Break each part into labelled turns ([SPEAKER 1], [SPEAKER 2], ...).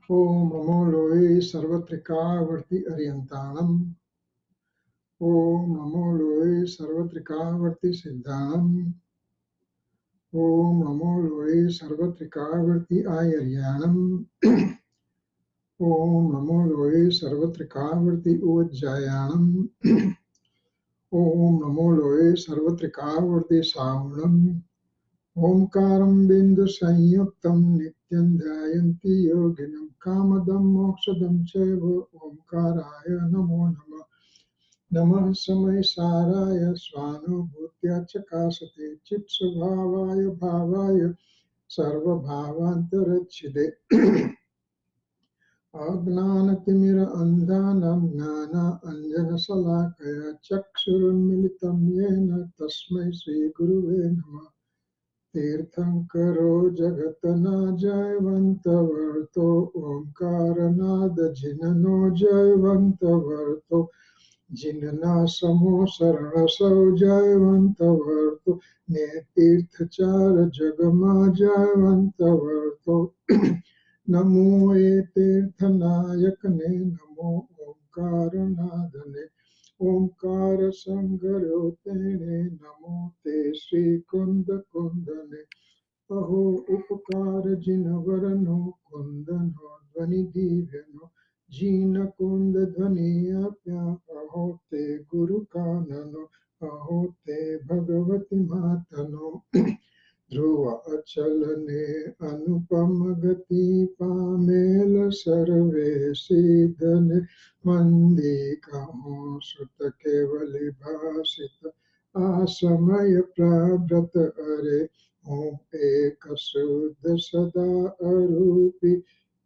[SPEAKER 1] Om Namo Loe Sarvatrikavarti Ariyantanam. Om Namo Loe Sarvatrikavarti Siddhanam. Om Namo Loe Sarvatrikavarti Ayaryanam. Om Namo Loe Sarvatrikavarti Ujjayanam. Om Namo Loe Sarvatrikavarti Saunam. Omkaram Bindu Sanyuktam Nityam Dhyayanti Yoginam Kamadam Mokshadam Cheva Omkaraya Namo Namah. Namah Samaysaraya Swanubhutya Chakasate Chit Svabhavaya Bhavaya Sarva Bhavantarachide Ajnanatimira Andhanam Gnana Anjana Salakaya Chakshurunmilitam Yena Tasmai Sri Guruve Namah. Tirthankaro Jagatana Jaivantavarto Omkaranada Jinano Jaivantavarto Jinana Samo Saranasau Jaivantavarto Netirthachara Jagama Jaivantavarto Namo Etirthanayakane Namo Omkaranadane Omkara Sangarotene Namo Te Sri Kunda Kundane Aho Upakara Jinavarano Kundano Dvani Divyano Jina Kunda Dvani Apya Aho Te Guru Kanano Aho Te Bhagavati Matano Dhruva Achalane Anupamagati Pamela Sarve Siddhane Mandika Sutta Kevali Bhasita Asamaya Prabhrata Are Om Ekasuddha Sada Arupi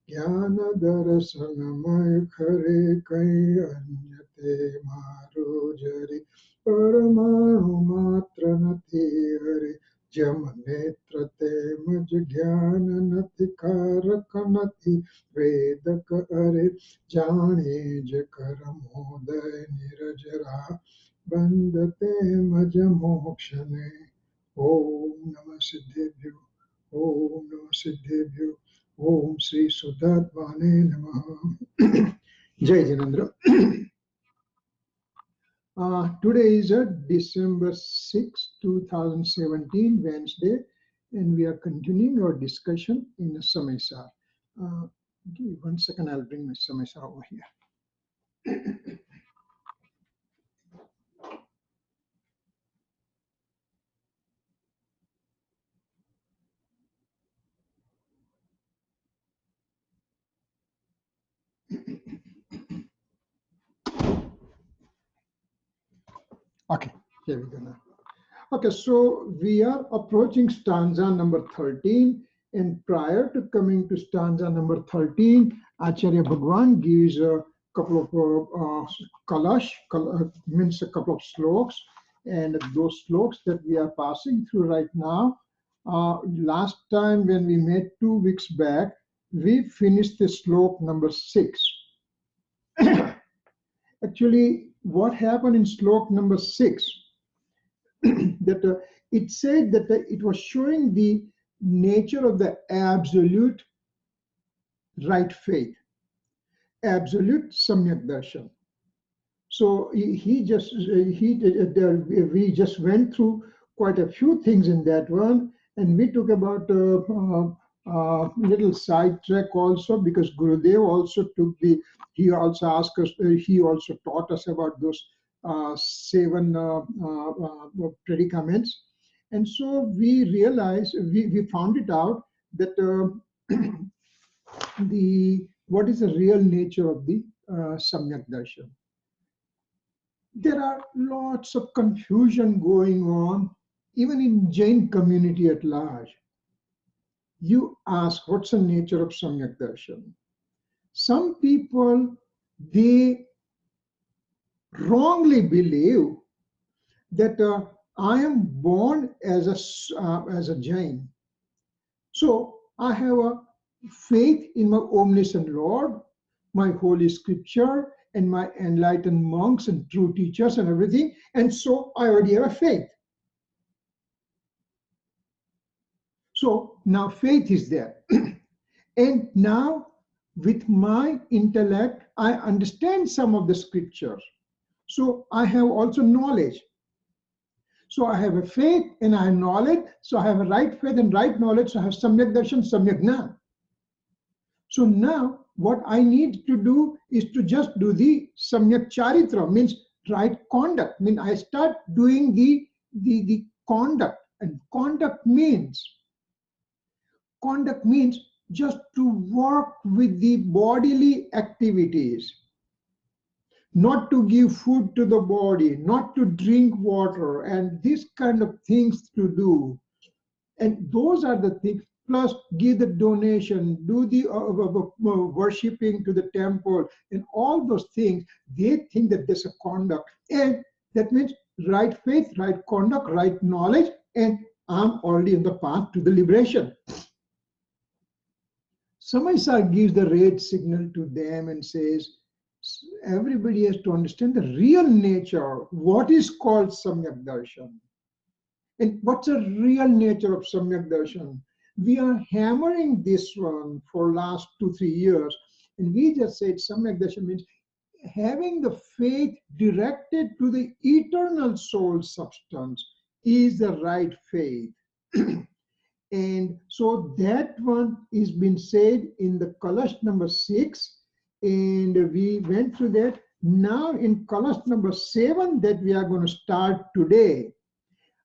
[SPEAKER 1] Jnana Darasanamaya Khare Kai Anyate Maru Jari Paramanu Matra Nati Hare Jam Netra Te Maj Jnana Nati Karaka Nati Vedaka Are Jane Jakaram Hoday Nirajara Bandate Maja Mokshane Om Namah Siddhebhyo Om Namah Siddhebhyo Om Sri Suddhatvane Namaha. Jai Janandra. Today is December 6, 2017, Wednesday, and we are continuing our discussion in Samaysar. Give me 1 second, I'll bring my Samaysar over here. Okay, here we go now. Okay, so we are approaching stanza number 13, and prior to coming to stanza number 13, Acharya Bhagwan gives a couple of Kalash, means a couple of sloks, and those sloks that we are passing through right now. Last time when we met 2 weeks back, we finished the slok number 6. Actually, what happened in slok number 6? That it said that it was showing the nature of the absolute right faith, absolute samyak darshan. So we just went through quite a few things in that one, and we took about little sidetrack also, because Gurudev also he also asked us, he also taught us about those 7 predicaments. And so we realized, we found it out that what is the real nature of the Samyak Darshan. There are lots of confusion going on, even in Jain community at large. You ask, what's the nature of Samyak Darshan? Some people, they wrongly believe that I am born as a Jain. So I have a faith in my omniscient Lord, my holy scripture, and my enlightened monks and true teachers and everything. And so I already have a faith. So now faith is there. And now with my intellect, I understand some of the scriptures. So I have also knowledge. So I have a faith and I have knowledge. So I have a right faith and right knowledge. So I have samyak darshan, samyak jnana. So now what I need to do is to just do the samyak charitra, means right conduct. I mean, I start doing the conduct, and conduct means just to work with the bodily activities, not to give food to the body, not to drink water, and these kind of things to do. And those are the things, plus give the donation, do the worshipping to the temple, and all those things. They think that there's a conduct, and that means right faith, right conduct, right knowledge, and I'm already in the path to the liberation. Samaysar gives the red signal to them and says, everybody has to understand the real nature, what is called Samyak Darshan. And what's the real nature of Samyak Darshan? We are hammering this one for last 2-3 years, and we just said Samyak Darshan means having the faith directed to the eternal soul substance is the right faith. And so that one is been said in the Kalash number 6, and we went through that. Now in Kalash number 7 that we are going to start today.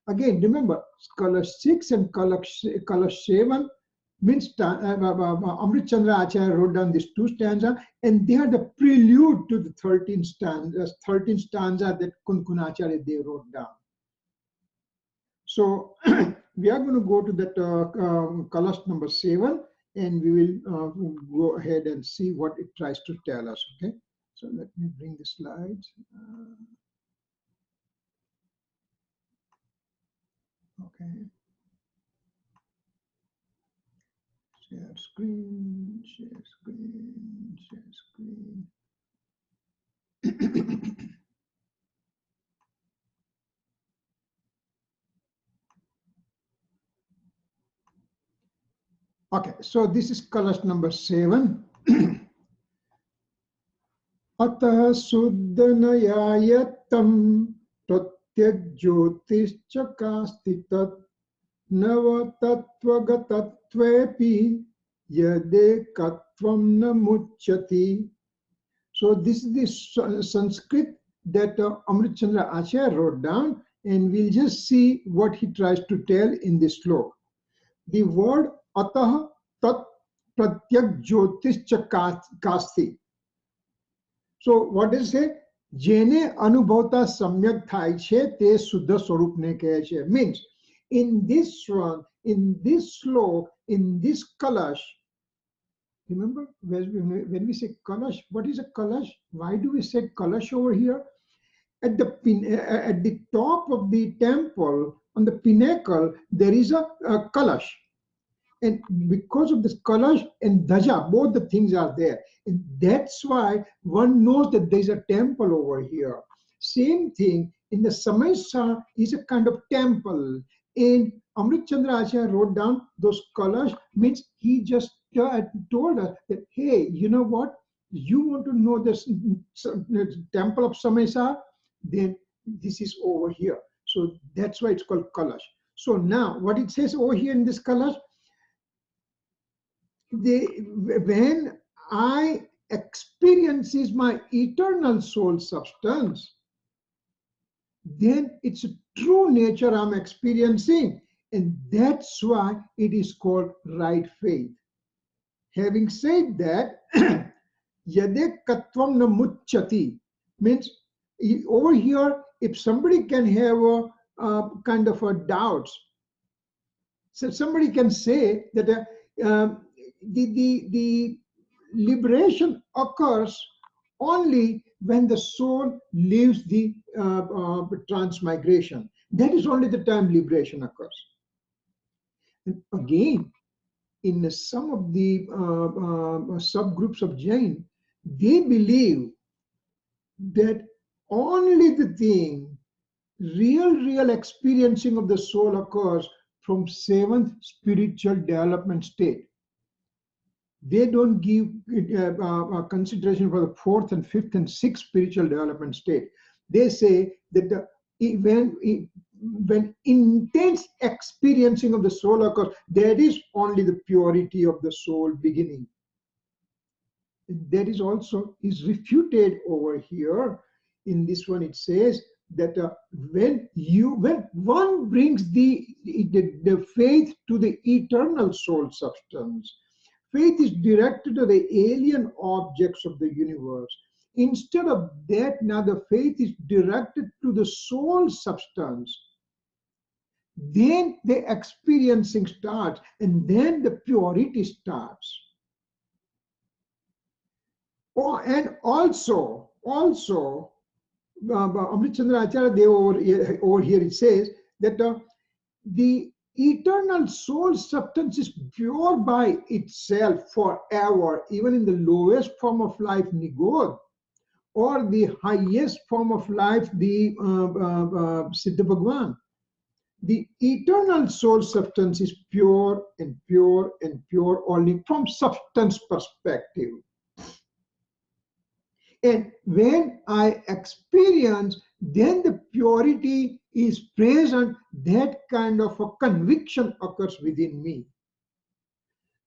[SPEAKER 1] Again, remember, Kalash 6 and Kalash 7 means Amrit Chandra Acharya wrote down these 2 stanzas, and they are the prelude to the 13 stanza that Kunkunacharya they wrote down. So we are going to go to that Kalash number 7, and we will go ahead and see what it tries to tell us. Okay, so let me bring the slides. Okay. Share screen, share screen, share screen. Okay, so this is Kalash number 7. Atah suddhanayayatam pratyek jyotischakastitat navatatvagatatvepi yadekatvam namuchyati. So this is the Sanskrit that Amrit Chandra Acharya wrote down, and we'll just see what he tries to tell in this slok. The word atah tat pratyak jyotischakasti. So what does it say? Jene anubhavta samyak thai che te suddha swarup ne kahe che. Means in this one, in this slok, in this Kalash, remember when we say Kalash, what is a Kalash? Why do we say Kalash over here? At the top of the temple, on the pinnacle, there is a Kalash. And because of this Kalash and Dhaja, both the things are there. And that's why one knows that there's a temple over here. Same thing in the Samaysar is a kind of temple. And Amrit Chandra Acharya wrote down those Kalash, means he just told us that, hey, you know what? You want to know this temple of Samaysar? Then this is over here. So that's why it's called Kalash. So now what it says over here in this Kalash, when I experiences my eternal soul substance, then it's a true nature I'm experiencing, and that's why it is called right faith. Having said that, yade katvam na muchyati means over here, if somebody can have a kind of a doubts, so somebody can say that the liberation occurs only when the soul leaves the transmigration. That is only the time liberation occurs. And again, in some of the subgroups of Jain, they believe that only the thing, real experiencing of the soul occurs from 7th spiritual development state. They don't give consideration for the fourth and fifth and sixth spiritual development state. They say that when intense experiencing of the soul occurs, that is only the purity of the soul beginning. That is also is refuted over here. In this one, it says that when one brings the faith to the eternal soul substance, faith is directed to the alien objects of the universe. Instead of that, now the faith is directed to the soul substance. Then the experiencing starts, and then the purity starts. Oh, and also, Amrit Chandra Acharya Dev over here it says that the eternal soul substance is pure by itself forever, even in the lowest form of life, Nigod, or the highest form of life, the Siddha Bhagwan. The eternal soul substance is pure and pure and pure only from substance perspective. And when I experience, then the purity is present, that kind of a conviction occurs within me.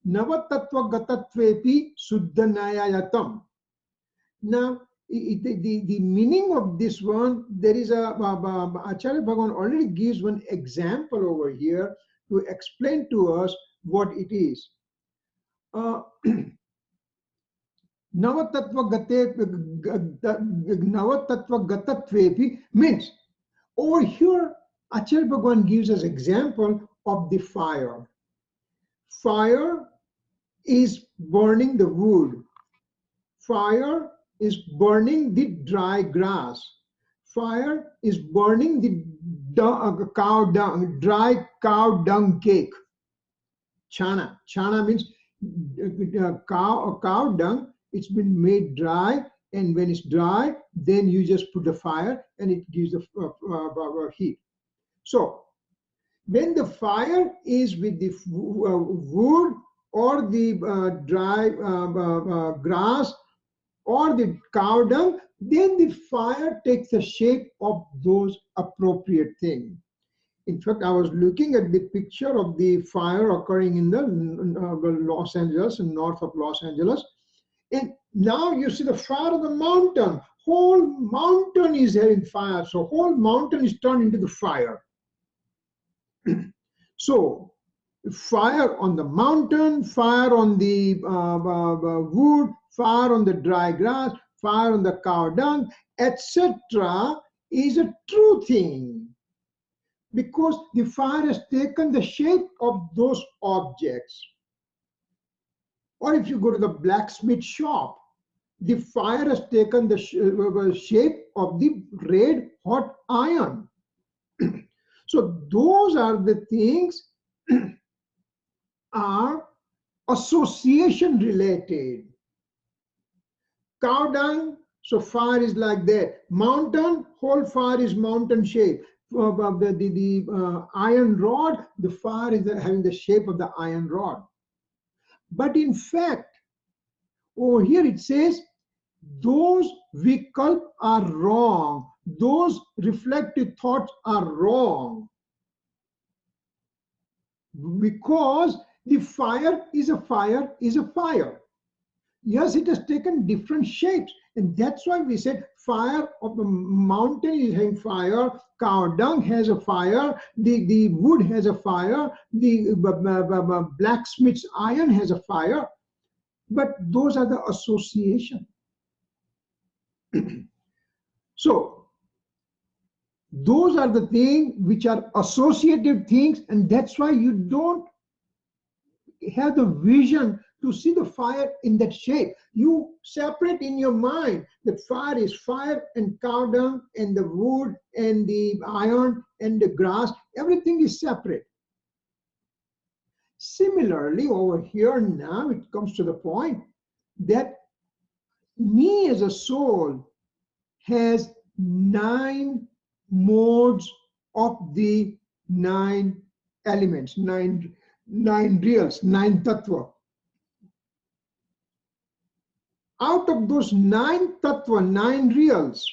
[SPEAKER 1] Navatattva gatatvepi suddhanayayatam. Now, the meaning of this one, there is a, Acharya Bhagavan already gives one example over here to explain to us what it is. Navatattva gatatvepi means, over here Acharya Bhagavan gives us example of the fire. Fire is burning the wood. Fire is burning the dry grass. Fire is burning the dry cow dung cake. Chana. Chana means cow dung. It's been made dry, and when it's dry, then you just put the fire and it gives the heat. So when the fire is with the wood or the dry grass or the cow dung, then the fire takes the shape of those appropriate things. In fact, I was looking at the picture of the fire occurring in the Los Angeles, and north of Los Angeles. And now you see the fire of the mountain. Whole mountain is having fire. So whole mountain is turned into the fire. So fire on the mountain, fire on the wood, fire on the dry grass, fire on the cow dung, etc. is a true thing. Because the fire has taken the shape of those objects. Or if you go to the blacksmith shop, the fire has taken the shape of the red hot iron. So those are the things are association related. Cow dung, so fire is like that. Mountain, whole fire is mountain shape. The iron rod, the fire is having the shape of the iron rod. But in fact, over here it says, those vikalp are wrong. Those reflective thoughts are wrong. Because the fire is a fire is a fire. Yes, it has taken different shapes. And that's why we said fire of the mountain is having fire, cow dung has a fire, the wood has a fire, the blacksmith's iron has a fire. But those are the association. So those are the things which are associative things, and that's why you don't have the vision to see the fire in that shape. You separate in your mind that fire is fire, and cow dung and the wood and the iron and the grass, everything is separate. Similarly, over here now it comes to the point that me as a soul has 9 modes of the 9 elements, 9 reals, 9 tattva. out of those 9 tattva, 9 reals,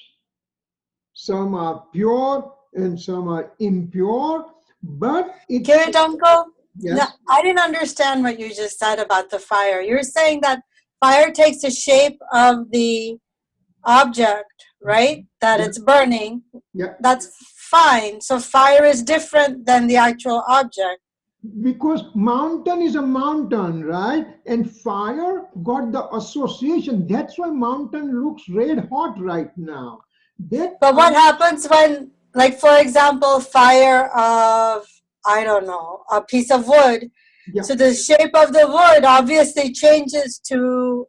[SPEAKER 1] some are pure and some are impure, but it's...
[SPEAKER 2] Kirit uncle,
[SPEAKER 1] Yes?
[SPEAKER 2] no, I didn't understand what you just said about the fire. You're saying that fire takes the shape of the object, right? That
[SPEAKER 1] Yeah.
[SPEAKER 2] it's burning.
[SPEAKER 1] Yeah.
[SPEAKER 2] That's fine. So fire is different than the actual object.
[SPEAKER 1] Because mountain is a mountain, right? And fire got the association. That's why mountain looks red hot right now. That
[SPEAKER 2] But what happens when, like, for example, fire of, I don't know, a piece of wood?
[SPEAKER 1] Yeah.
[SPEAKER 2] So the shape of the wood obviously changes to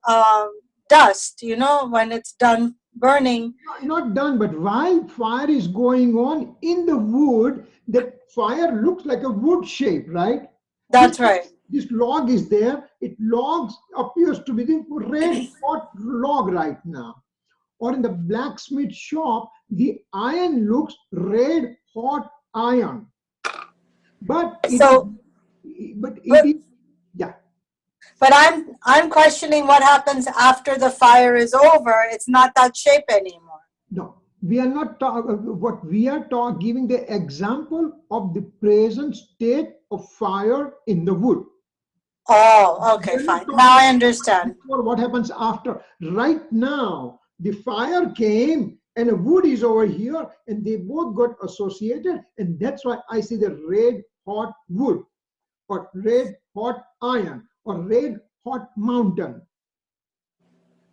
[SPEAKER 2] dust, you know, when it's done burning.
[SPEAKER 1] Not done, but while fire is going on in the wood, that fire looks like a wood shape, right?
[SPEAKER 2] That's right.
[SPEAKER 1] This log is there. It logs appears to be the red hot log right now. Or in the blacksmith shop, the iron looks red hot iron. But it is, yeah.
[SPEAKER 2] But I'm questioning what happens after the fire is over. It's not that shape anymore.
[SPEAKER 1] No, we are not what we are giving the example of the present state of fire in the wood.
[SPEAKER 2] Oh, okay, fine. Now I understand.
[SPEAKER 1] What happens after? Right now, the fire came and a wood is over here, and they both got associated, and that's why I see the red hot wood, or red hot iron, or red hot mountain.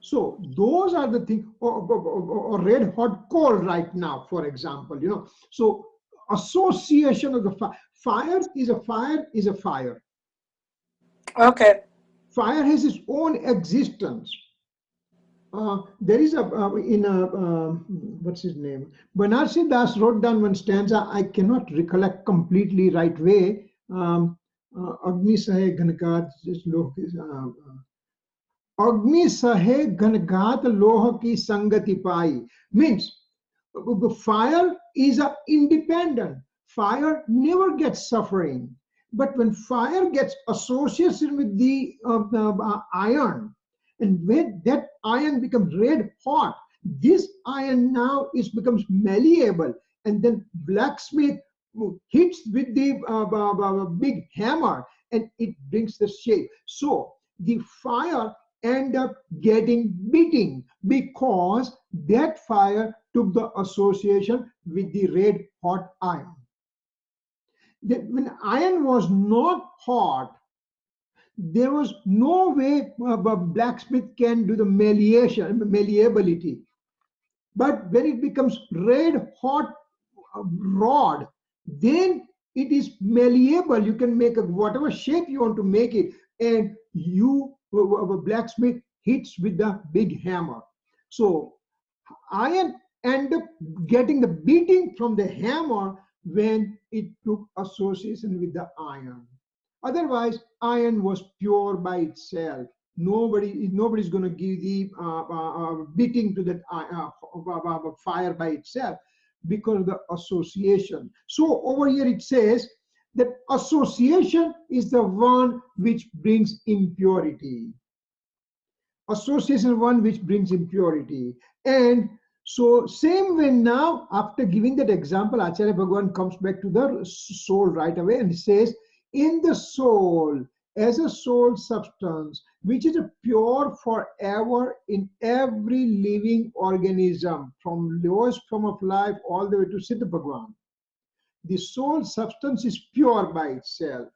[SPEAKER 1] So those are the things, or red hot coal right now, for example, you know. So association of the fire is a fire is a fire.
[SPEAKER 2] Okay.
[SPEAKER 1] Fire has its own existence. There is a in a what's his name? Banarsi Das wrote down one stanza. I cannot recollect completely right way. Agni sahe ghangat Agni sahe ghangat loha ki sangati pai, means fire is a independent. Fire never gets suffering. But when fire gets associated with the iron, and when that iron becomes red hot, this iron now becomes malleable, and then blacksmith hits with the big hammer, and it brings the shape. So the fire end up getting beating because that fire took the association with the red hot iron. That when iron was not hot, there was no way a blacksmith can do the malleability. But when it becomes red hot rod, then it is malleable. You can make whatever shape you want to make it, and you, a blacksmith, hits with the big hammer. So iron end up getting the beating from the hammer when it took association with the iron. Otherwise, iron was pure by itself. Nobody's going to give the beating to that fire by itself because of the association. So over here it says that association is the one which brings impurity. Association one which brings impurity. And so same way now, after giving that example, Acharya Bhagavan comes back to the soul right away, and he says, in the soul, as a soul substance, which is a pure forever in every living organism, from lowest form of life all the way to Siddha Bhagavan. The soul substance is pure by itself.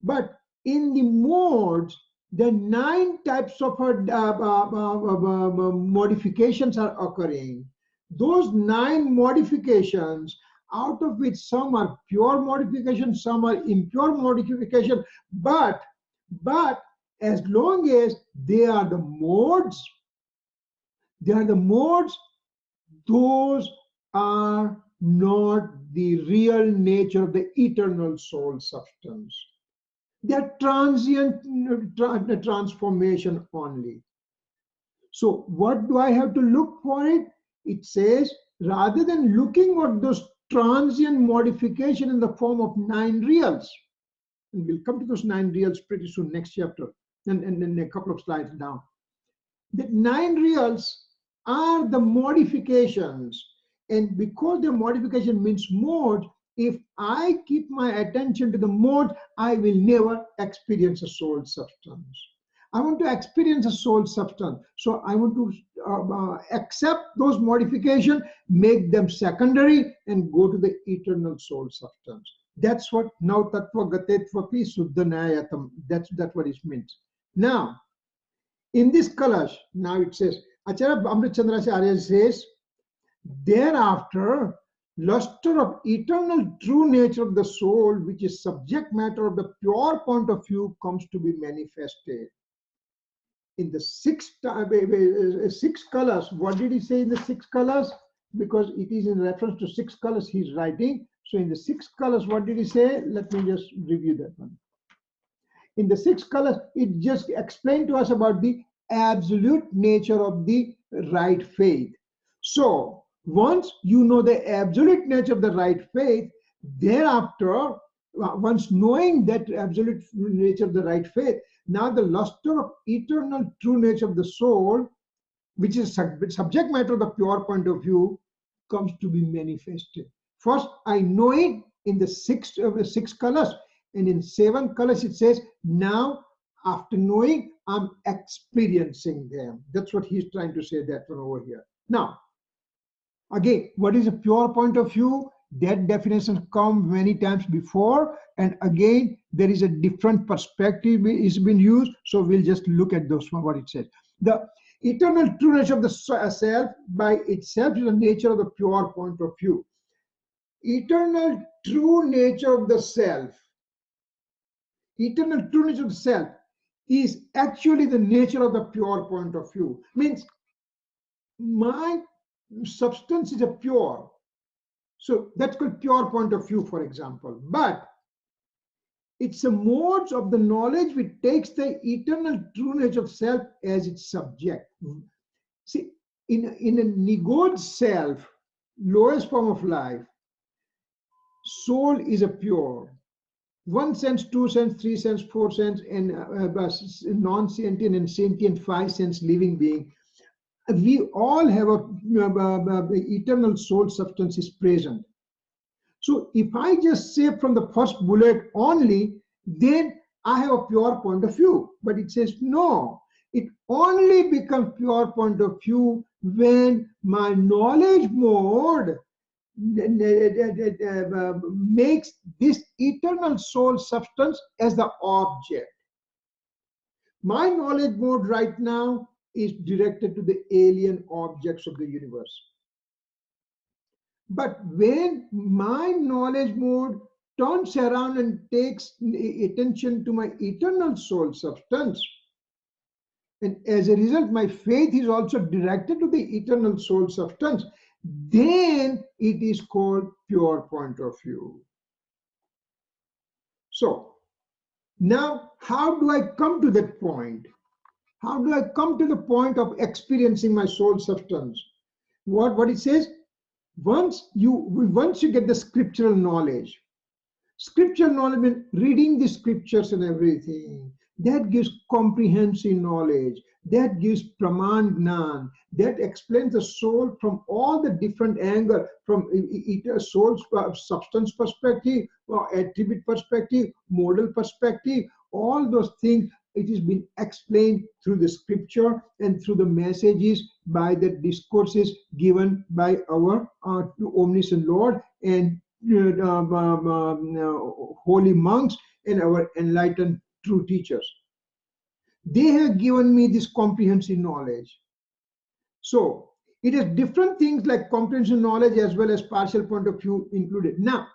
[SPEAKER 1] But in the modes, the 9 types of modifications are occurring. Those 9 modifications, out of which some are pure modifications, some are impure modifications, but as long as they are the modes, those are not the real nature of the eternal soul substance. They are transient transformation only. So what do I have to look for it? It says, rather than looking at those transient modification in the form of 9 reals, and we'll come to those 9 reals pretty soon, next chapter, and a couple of slides down. The 9 reals are the modifications. And because the modification means mode, if I keep my attention to the mode, I will never experience a soul substance. I want to experience a soul substance. So I want to accept those modifications, make them secondary, and go to the eternal soul substance. That's what now tattva gatetvapi suddhanayatam. That's what it means. Now, in this Kalash, now it says, Acharya Amritchandra Acharya says, thereafter, luster of eternal true nature of the soul, which is subject matter of the pure point of view, comes to be manifested. In the six colors, what did he say in the 6 colors? Because it is in reference to 6 colors he's writing. So in the 6 colors, what did he say? Let me just review that one. In the 6 colors, it just explained to us about the absolute nature of the right faith. So once you know the absolute nature of the right faith, thereafter, once knowing that absolute nature of the right faith, now the luster of eternal true nature of the soul, which is subject matter of the pure point of view, comes to be manifested. First, I know it in the 6 colors, and in 7 colors it says, now after knowing, I'm experiencing them. That's what he's trying to say, that one over here. Now, again, what is a pure point of view? That definition come many times before, and again there is a different perspective is being used. So we'll just look at those one, what it says. The eternal true nature of the self by itself is the nature of the pure point of view. Eternal true nature of the self, eternal true nature of the self is actually the nature of the pure point of view. Means my substance is a pure. So that's called pure point of view, for example. But it's a mode of the knowledge which takes the eternal true nature of self as its subject. See, in a negod self, lowest form of life, soul is a pure. 1 sense, 2 sense, 3 sense, 4 sense, and non-sentient and sentient 5 sense living being. We all have a eternal soul substance is present. So if I just say from the first bullet only, then I have a pure point of view. But it says no, it only becomes pure point of view when my knowledge mode makes this eternal soul substance as the object. My knowledge mode right now is directed to the alien objects of the universe. But when my knowledge mode turns around and takes attention to my eternal soul substance, and as a result, my faith is also directed to the eternal soul substance, then it is called pure point of view. So, now how do I come to that point? How do I come to the point of experiencing my soul substance? What it says, once you get the scriptural knowledge, scriptural knowledge means reading the scriptures and everything, that gives comprehensive knowledge, that gives praman gnan, that explains the soul from all the different angles, from soul's substance perspective, or attribute perspective, modal perspective, all those things. It has been explained through the scripture and through the messages by the discourses given by our omniscient Lord and holy monks and our enlightened true teachers. They have given me this comprehensive knowledge. So it has different things like comprehensive knowledge as well as partial point of view included. Now,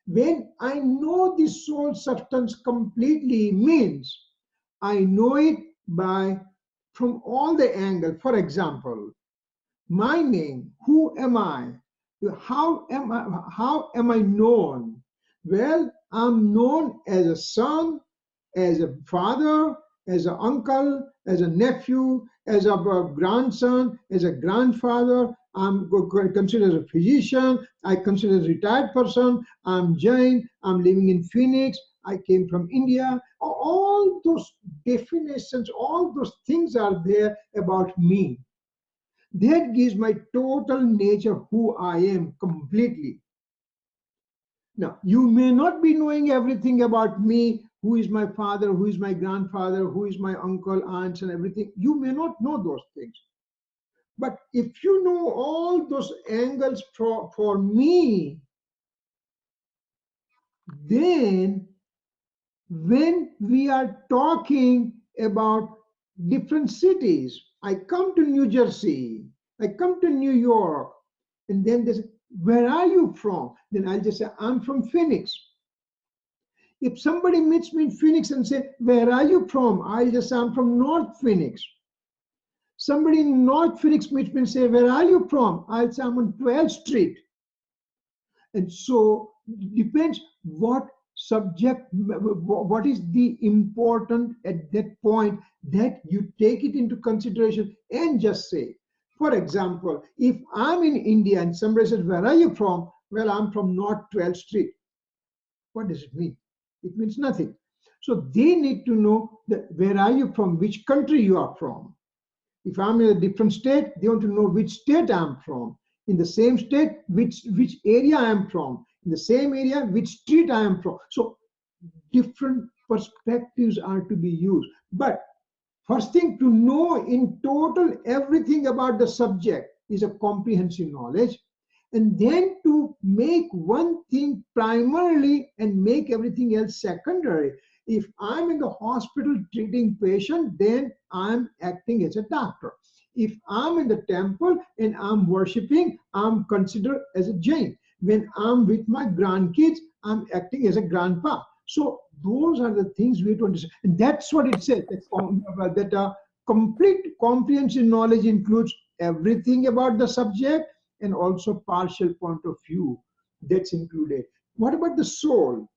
[SPEAKER 1] when I know the soul substance completely means I know it from all the angles. For example, my name, who am I? How am I known? Well, I'm known as a son, as a father, as an uncle, as a nephew, as a grandson, as a grandfather. I'm considered as a physician. I consider as a retired person. I'm Jain. I'm living in Phoenix. I came from India. All those definitions, all those things are there about me. That gives my total nature, who I am completely. Now, you may not be knowing everything about me, who is my father, who is my grandfather, who is my uncle, aunts, and everything. You may not know those things. But if you know all those angles for me, then when we are talking about different cities, I come to New Jersey, I come to New York, and then they say, where are you from? Then I'll just say, I'm from Phoenix. If somebody meets me in Phoenix and say, where are you from? I'll just say, I'm from North Phoenix. Somebody in North Phoenix meets me and say, where are you from? I'll say, I'm on 12th Street. And so it depends what subject, what is the important at that point that you take it into consideration and just say. For example, if I'm in India and somebody says, where are you from? Well, I'm from North 12th Street. What does it mean? It means nothing. So they need to know that where are you from, which country you are from. If I'm in a different state, they want to know which state I'm from. In the same state, which area I am from. In the same area, which street I am from. So different perspectives are to be used. But first thing to know in total everything about the subject is a comprehensive knowledge. And then to make one thing primarily and make everything else secondary. If I'm in the hospital treating patient, then I'm acting as a doctor. If I'm in the temple and I'm worshiping, I'm considered as a Jain. When I'm with my grandkids, I'm acting as a grandpa. So those are the things we have to understand. And that's what it says, that complete comprehensive knowledge includes everything about the subject and also partial point of view. That's included. What about the soul?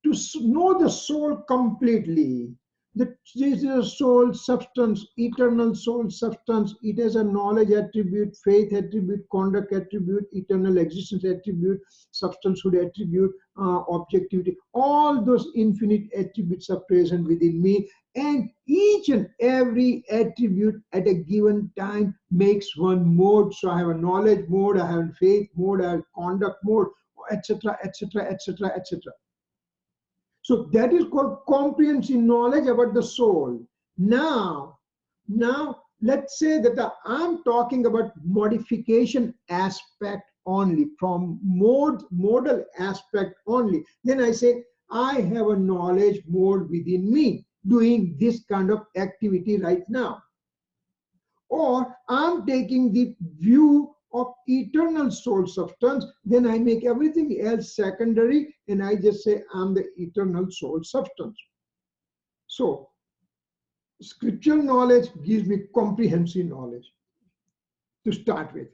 [SPEAKER 1] To know the soul completely, that this is a soul substance, eternal soul substance. It has a knowledge attribute, faith attribute, conduct attribute, eternal existence attribute, substancehood attribute, objectivity. All those infinite attributes are present within me, and each and every attribute at a given time makes one mode. So I have a knowledge mode, I have a faith mode, I have conduct mode, etc., etc., etc., etc. So that is called comprehensive knowledge about the soul. Now let's say that I'm talking about modification aspect only, from modal aspect only. Then I say, I have a knowledge mode within me doing this kind of activity right now. Or I'm taking the view of eternal soul substance, then I make everything else secondary and I just say I'm the eternal soul substance. So scriptural knowledge gives me comprehensive knowledge to start with.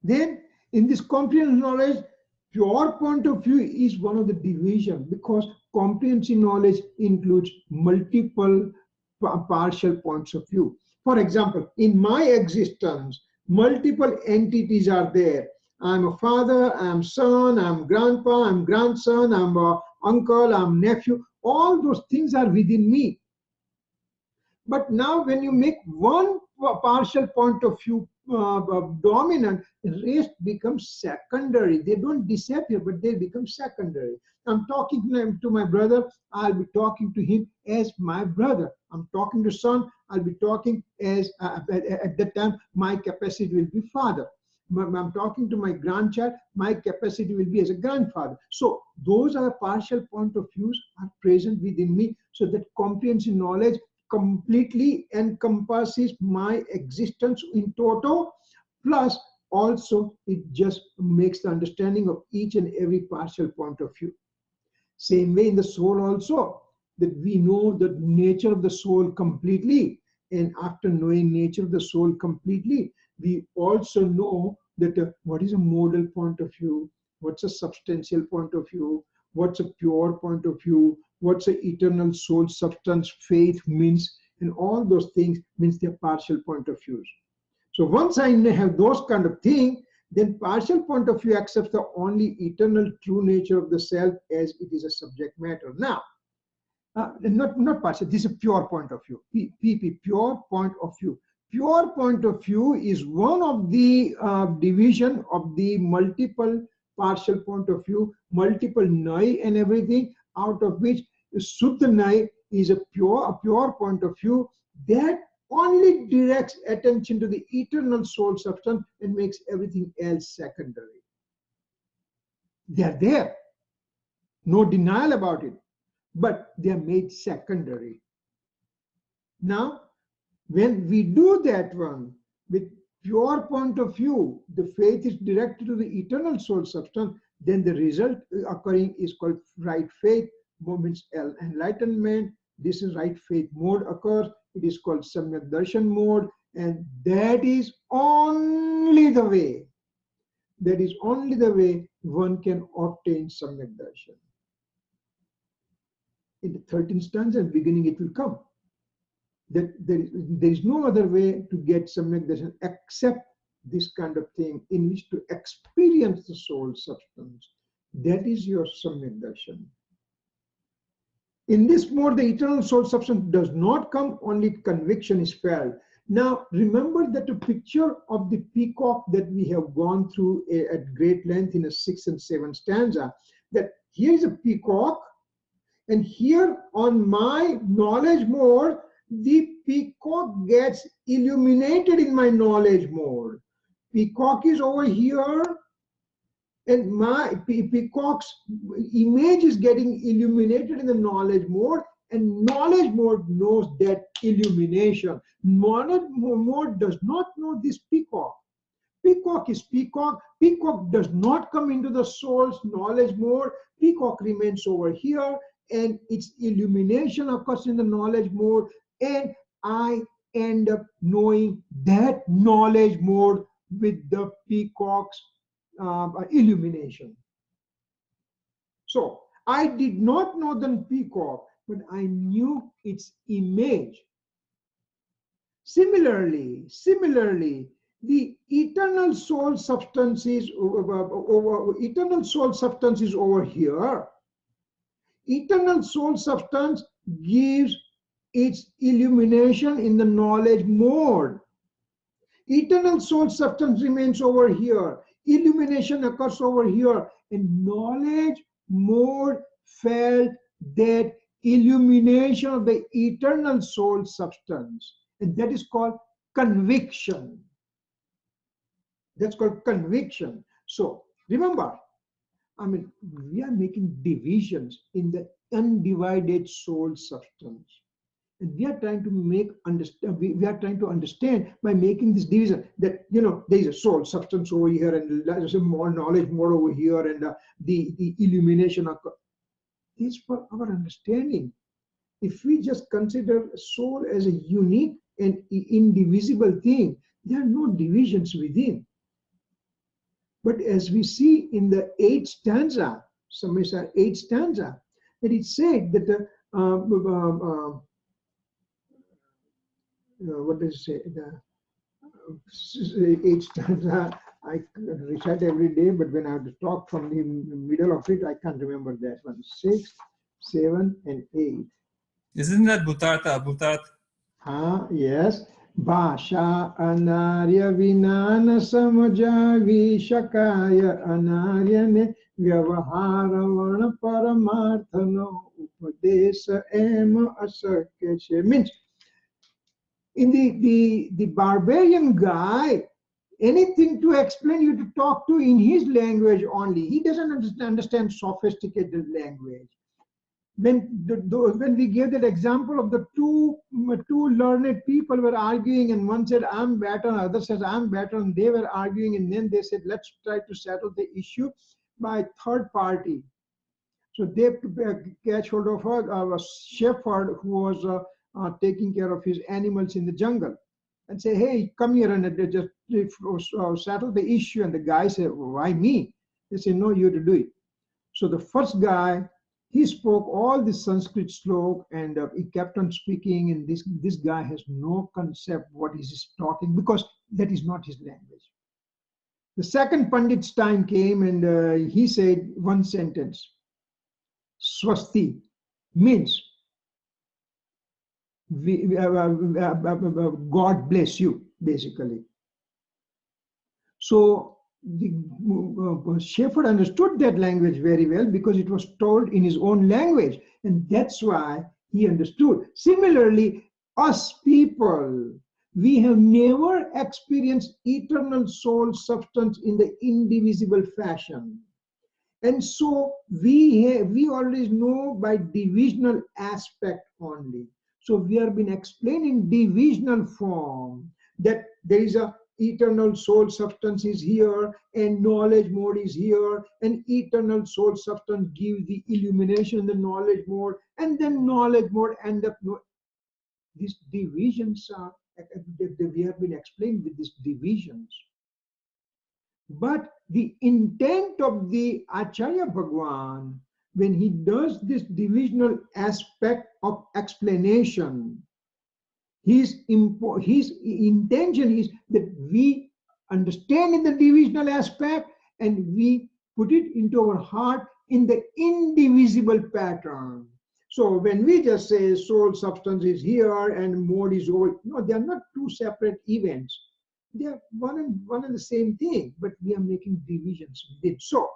[SPEAKER 1] Then in this comprehensive knowledge, pure point of view is one of the division, because comprehensive knowledge includes multiple partial points of view. For example, in my existence, multiple entities are there. I'm a father, I'm son, I'm grandpa, I'm grandson, I'm a uncle, I'm nephew. All those things are within me. But now when you make one partial point of view dominant, the rest becomes secondary. They don't disappear, but they become secondary. I'm talking to my brother, I'll be talking to him as my brother. I'm talking to son, I'll be talking as, at that time, my capacity will be father. I'm talking to my grandchild, my capacity will be as a grandfather. So those are partial point of views are present within me. So that comprehensive knowledge completely encompasses my existence in total, plus also it just makes the understanding of each and every partial point of view. Same way in the soul also, that we know the nature of the soul completely, and after knowing nature of the soul completely, we also know that what is a modal point of view, what's a substantial point of view, what's a pure point of view, what's an eternal soul substance, faith means, and all those things means they're partial point of views. So once I have those kind of things, then partial point of view accepts the only eternal true nature of the self as it is a subject matter. Now, not partial, this is a pure point of view. Pure point of view. Pure point of view is one of the division of the multiple partial point of view, multiple nai and everything, out of which Suddha nai is a pure point of view that only directs attention to the eternal soul substance and makes everything else secondary. They are there, no denial about it, but they are made secondary. Now, when we do that one with pure point of view, the faith is directed to the eternal soul substance, then the result occurring is called right faith, means enlightenment. This is right faith mode occurs. It is called Samyak Darshan mode, and that is only the way. That is only the way one can obtain Samyak Darshan. In the 13th stanza, beginning it will come. That there is no other way to get Samyak Darshan except this kind of thing in which to experience the soul substance. That is your Samyak Darshan. In this mode, the eternal soul substance does not come, only conviction is felt. Now, remember that the picture of the peacock that we have gone through at great length in the 6th and 7th stanza, that here is a peacock, and here on my knowledge mode, the peacock gets illuminated in my knowledge mode. Peacock is over here, and my peacock's image is getting illuminated in the knowledge mode, and knowledge mode knows that illumination. Knowledge mode does not know this peacock. Peacock is peacock. Peacock does not come into the soul's knowledge mode. Peacock remains over here, and its illumination occurs in the knowledge mode, and I end up knowing that knowledge mode with the peacock's illumination. So I did not know the peacock, but I knew its image. Similarly, the eternal soul substance is eternal soul substance is over here. Eternal soul substance gives its illumination in the knowledge mode. Eternal soul substance remains over here. Illumination occurs over here, and knowledge mode felt that illumination of the eternal soul substance, and that is called conviction. That's called conviction. So remember, I mean, we are making divisions in the undivided soul substance. And we are trying to we are trying to understand by making this division that, you know, there is a soul substance over here, and there's a more knowledge more over here, and the illumination occurs. This is for our understanding. If we just consider soul as a unique and indivisible thing, there are no divisions within. But as we see in the 8th stanza, Samaysar 8th stanza, that it said that what does it say? The 8th stanza, I recite every day, but when I have to talk from the middle of it, I can't remember that one. 6, 7, and 8.
[SPEAKER 3] Isn't that Bhutartha?
[SPEAKER 1] Yes. Bhasha anarya vinana samajavi shakaya anaryane vyavahara varna paramarthano upadesa ema asakya. Means, in the barbarian guy, anything to explain, you to talk to in his language only. He doesn't understand sophisticated language. When we gave that example of the two learned people were arguing, and one said I'm better, and the other says I'm better, and they were arguing, and then they said let's try to settle the issue by third party. So they catch hold of a shepherd who was taking care of his animals in the jungle, and say, hey, come here and just settle the issue. And the guy said, why me? They say, no, you have to do it. So the first guy, he spoke all the Sanskrit slok, and he kept on speaking, and this guy has no concept what he's talking, because that is not his language. The second Pandit's time came, and he said one sentence: Swasti means God bless you, basically. So the shepherd understood that language very well because it was told in his own language, and that's why he understood. Similarly, us people, we have never experienced eternal soul substance in the indivisible fashion. And so we always know by divisional aspect only. So we have been explaining divisional form, that there is a eternal soul substance is here and knowledge mode is here, and eternal soul substance gives the illumination, the knowledge mode, and then knowledge mode end up. These divisions are, we have been explained with these divisions. But the intent of the Acharya Bhagwan, when he does this divisional aspect of explanation, his intention is that we understand in the divisional aspect and we put it into our heart in the indivisible pattern. So when we just say soul substance is here and mode is over, no, they are not two separate events. They are one and the same thing, but we are making divisions with it. So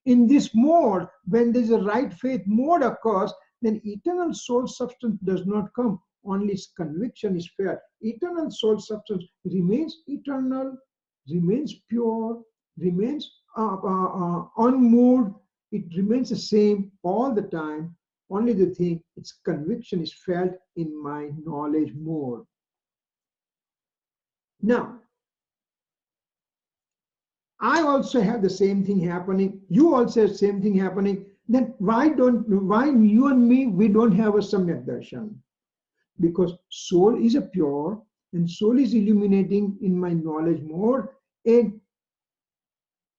[SPEAKER 1] in this mode, when there is a right faith mode occurs, then eternal soul substance does not come. Only its conviction is fair. Eternal soul substance remains eternal, remains pure, remains unmoved. It remains the same all the time. Only the thing, its conviction is felt in my knowledge mode. Now, I also have the same thing happening. You also have the same thing happening. Then why you and me, we don't have a Samyak Darshan? Because soul is a pure and soul is illuminating in my knowledge mode, and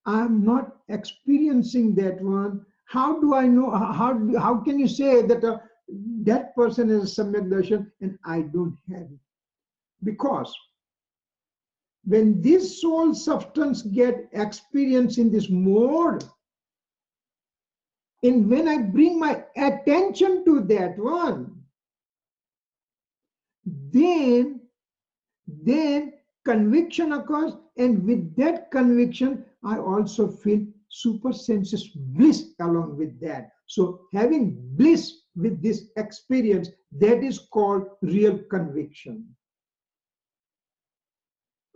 [SPEAKER 1] I'm not experiencing that one. How do I know? How can you say that that person has a Samyak Darshan and I don't have it? Because when this soul substance get experience in this mode, and when I bring my attention to that one, then conviction occurs, and with that conviction, I also feel super sensuous bliss along with that. So having bliss with this experience, that is called real conviction.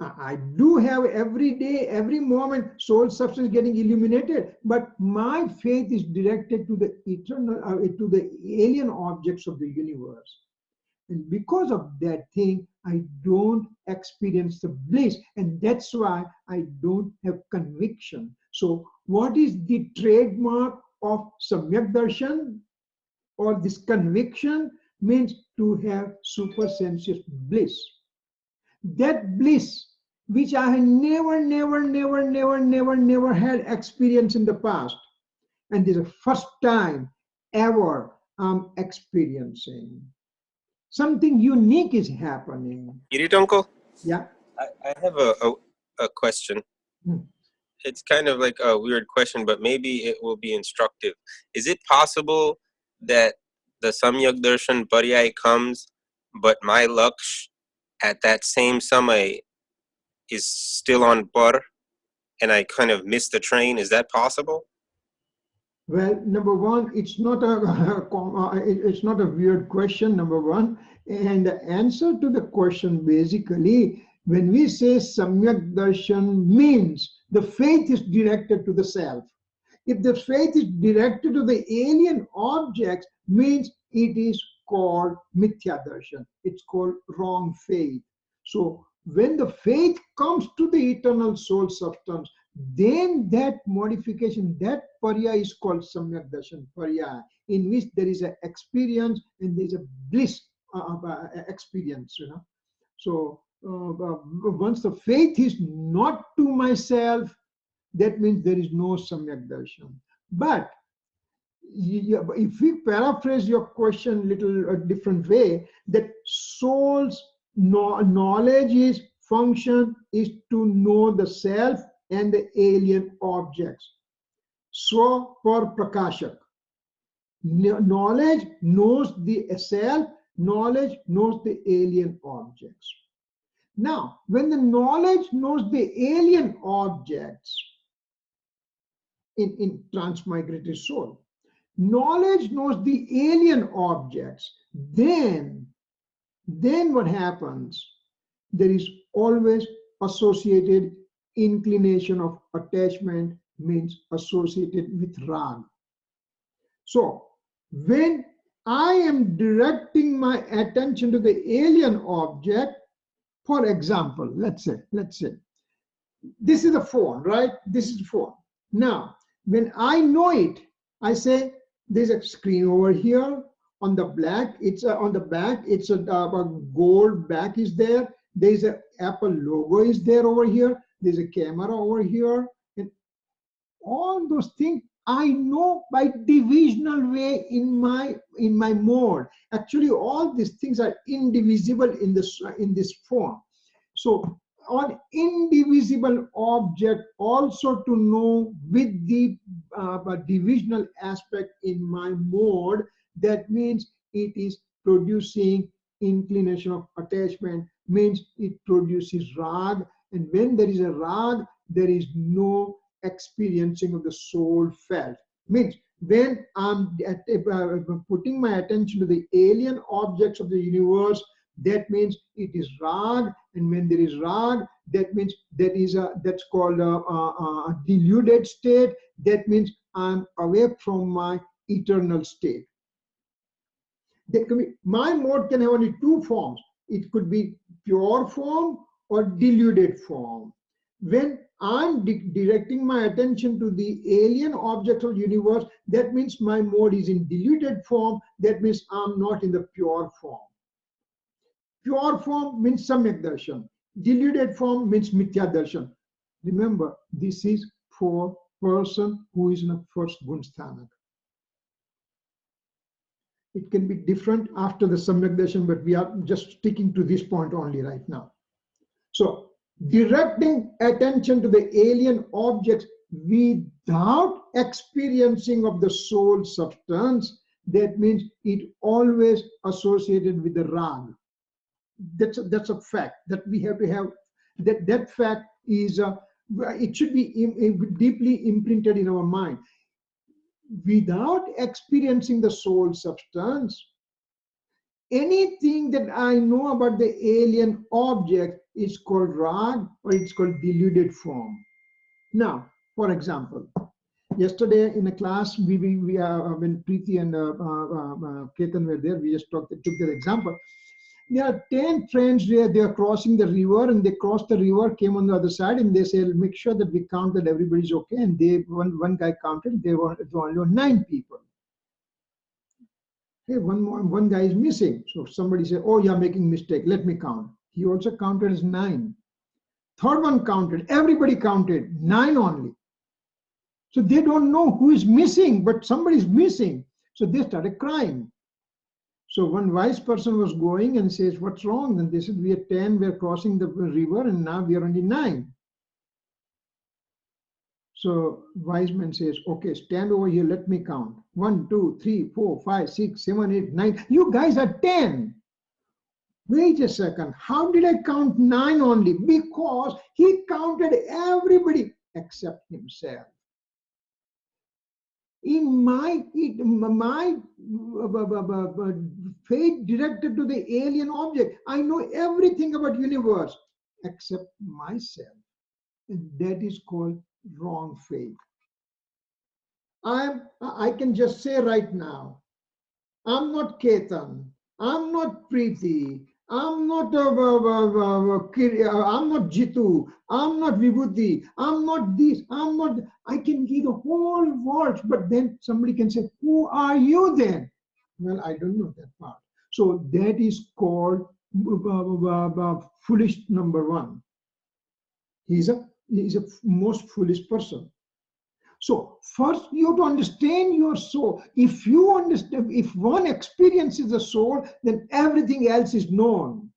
[SPEAKER 1] I do have every day, every moment, soul substance getting illuminated, but my faith is directed to the eternal, to the alien objects of the universe. And because of that thing, I don't experience the bliss, and that's why I don't have conviction. So what is the trademark of Samyak Darshan, or this conviction? Means to have super sensuous bliss. That bliss, which I have never had experience in the past, and this is the first time ever I'm experiencing. Something unique is happening.
[SPEAKER 4] Kirit uncle?
[SPEAKER 1] Yeah.
[SPEAKER 4] I have a question. It's kind of like a weird question, but maybe it will be instructive. Is it possible that the Samyak Darshan Paryay comes, but my Laksh at that same Samay is still on Par, and I kind of miss the train? Is that possible?
[SPEAKER 1] Well, number one, it's not a weird question, number one. And the answer to the question, basically, when we say Samyak Darshan, means the faith is directed to the self. If the faith is directed to the alien objects, means it is called Mithya Darshan. It's called wrong faith. So when the faith comes to the eternal soul substance, then that modification, that Parya is called Samyak Darshan Parya, in which there is an experience and there is a bliss experience, you know. So once the faith is not to myself, that means there is no Samyak Darshan. But if we paraphrase your question a little different way, that soul's knowledge is function is to know the self and the alien objects. Swa par prakashak. Knowledge knows the self, knowledge knows the alien objects. Now, when the knowledge knows the alien objects in transmigratory soul, knowledge knows the alien objects, then what happens? There is always associated inclination of attachment, means associated with rag. So, when I am directing my attention to the alien object, for example, let's say, this is a phone, right? This is a phone. Now, when I know it, I say, there's a screen over here. On the back, it's a gold back is there. There's a Apple logo is there over here. There's a camera over here. And all those things I know by divisional way in my mode. Actually, all these things are indivisible in this form. So on indivisible object also to know with the divisional aspect in my mode, that means it is producing inclination of attachment, means it produces rag, and when there is a rag, there is no experiencing of the soul felt. Means when I'm putting my attention to the alien objects of the universe, that means it is rag, and when there is rag, that means that's called a deluded state. That means I'm away from my eternal state. My mode can have only two forms. It could be pure form or deluded form. When I'm directing my attention to the alien object of universe, that means my mode is in deluded form. That means I'm not in the pure form. Pure form means samyak darshan. Deluded form means mithya darshan. Remember, this is for person who is in a first gun sthanak. It can be different after the samyak darshan, but we are just sticking to this point only right now. So, directing attention to the alien objects without experiencing of the soul substance, that means it always associated with the rag. That's a fact that we have to have. That fact is it should be deeply imprinted in our mind. Without experiencing the soul substance, anything that I know about the alien object is called rag, or it's called deluded form. Now, for example, yesterday in a class, when Preeti and Ketan were there, we just took that example. There are 10 friends there, they are crossing the river, and they crossed the river, came on the other side, and they said, make sure that we count that everybody's okay. And one guy counted, there were only 9 people. Hey, one guy is missing. So somebody said, oh, you're making mistake, let me count. He also counted as 9. Third one counted, everybody counted, 9 only. So they don't know who is missing, but somebody is missing. So they started crying. So one wise person was going and says, what's wrong? Then they said, we are 10, we are crossing the river, and now we are only 9. So wise man says, okay, stand over here, let me count. 1, 2, 3, 4, 5, 6, 7, 8, 9. You guys are 10. Wait a second, how did I count 9 only? Because he counted everybody except himself. In my faith directed to the alien object, I know everything about universe except myself. And that is called wrong faith. I can just say right now, I'm not Ketan, I'm not Preeti, I'm not Kirit, I'm not Jitu, I'm not Vibhuti, I'm not this, I'm not. I can give the whole world, but then somebody can say, who are you then? Well, I don't know that part. So that is called foolish number 1. He's a most foolish person. So first you have to understand your soul. If you understand, if one experiences the soul, then everything else is known.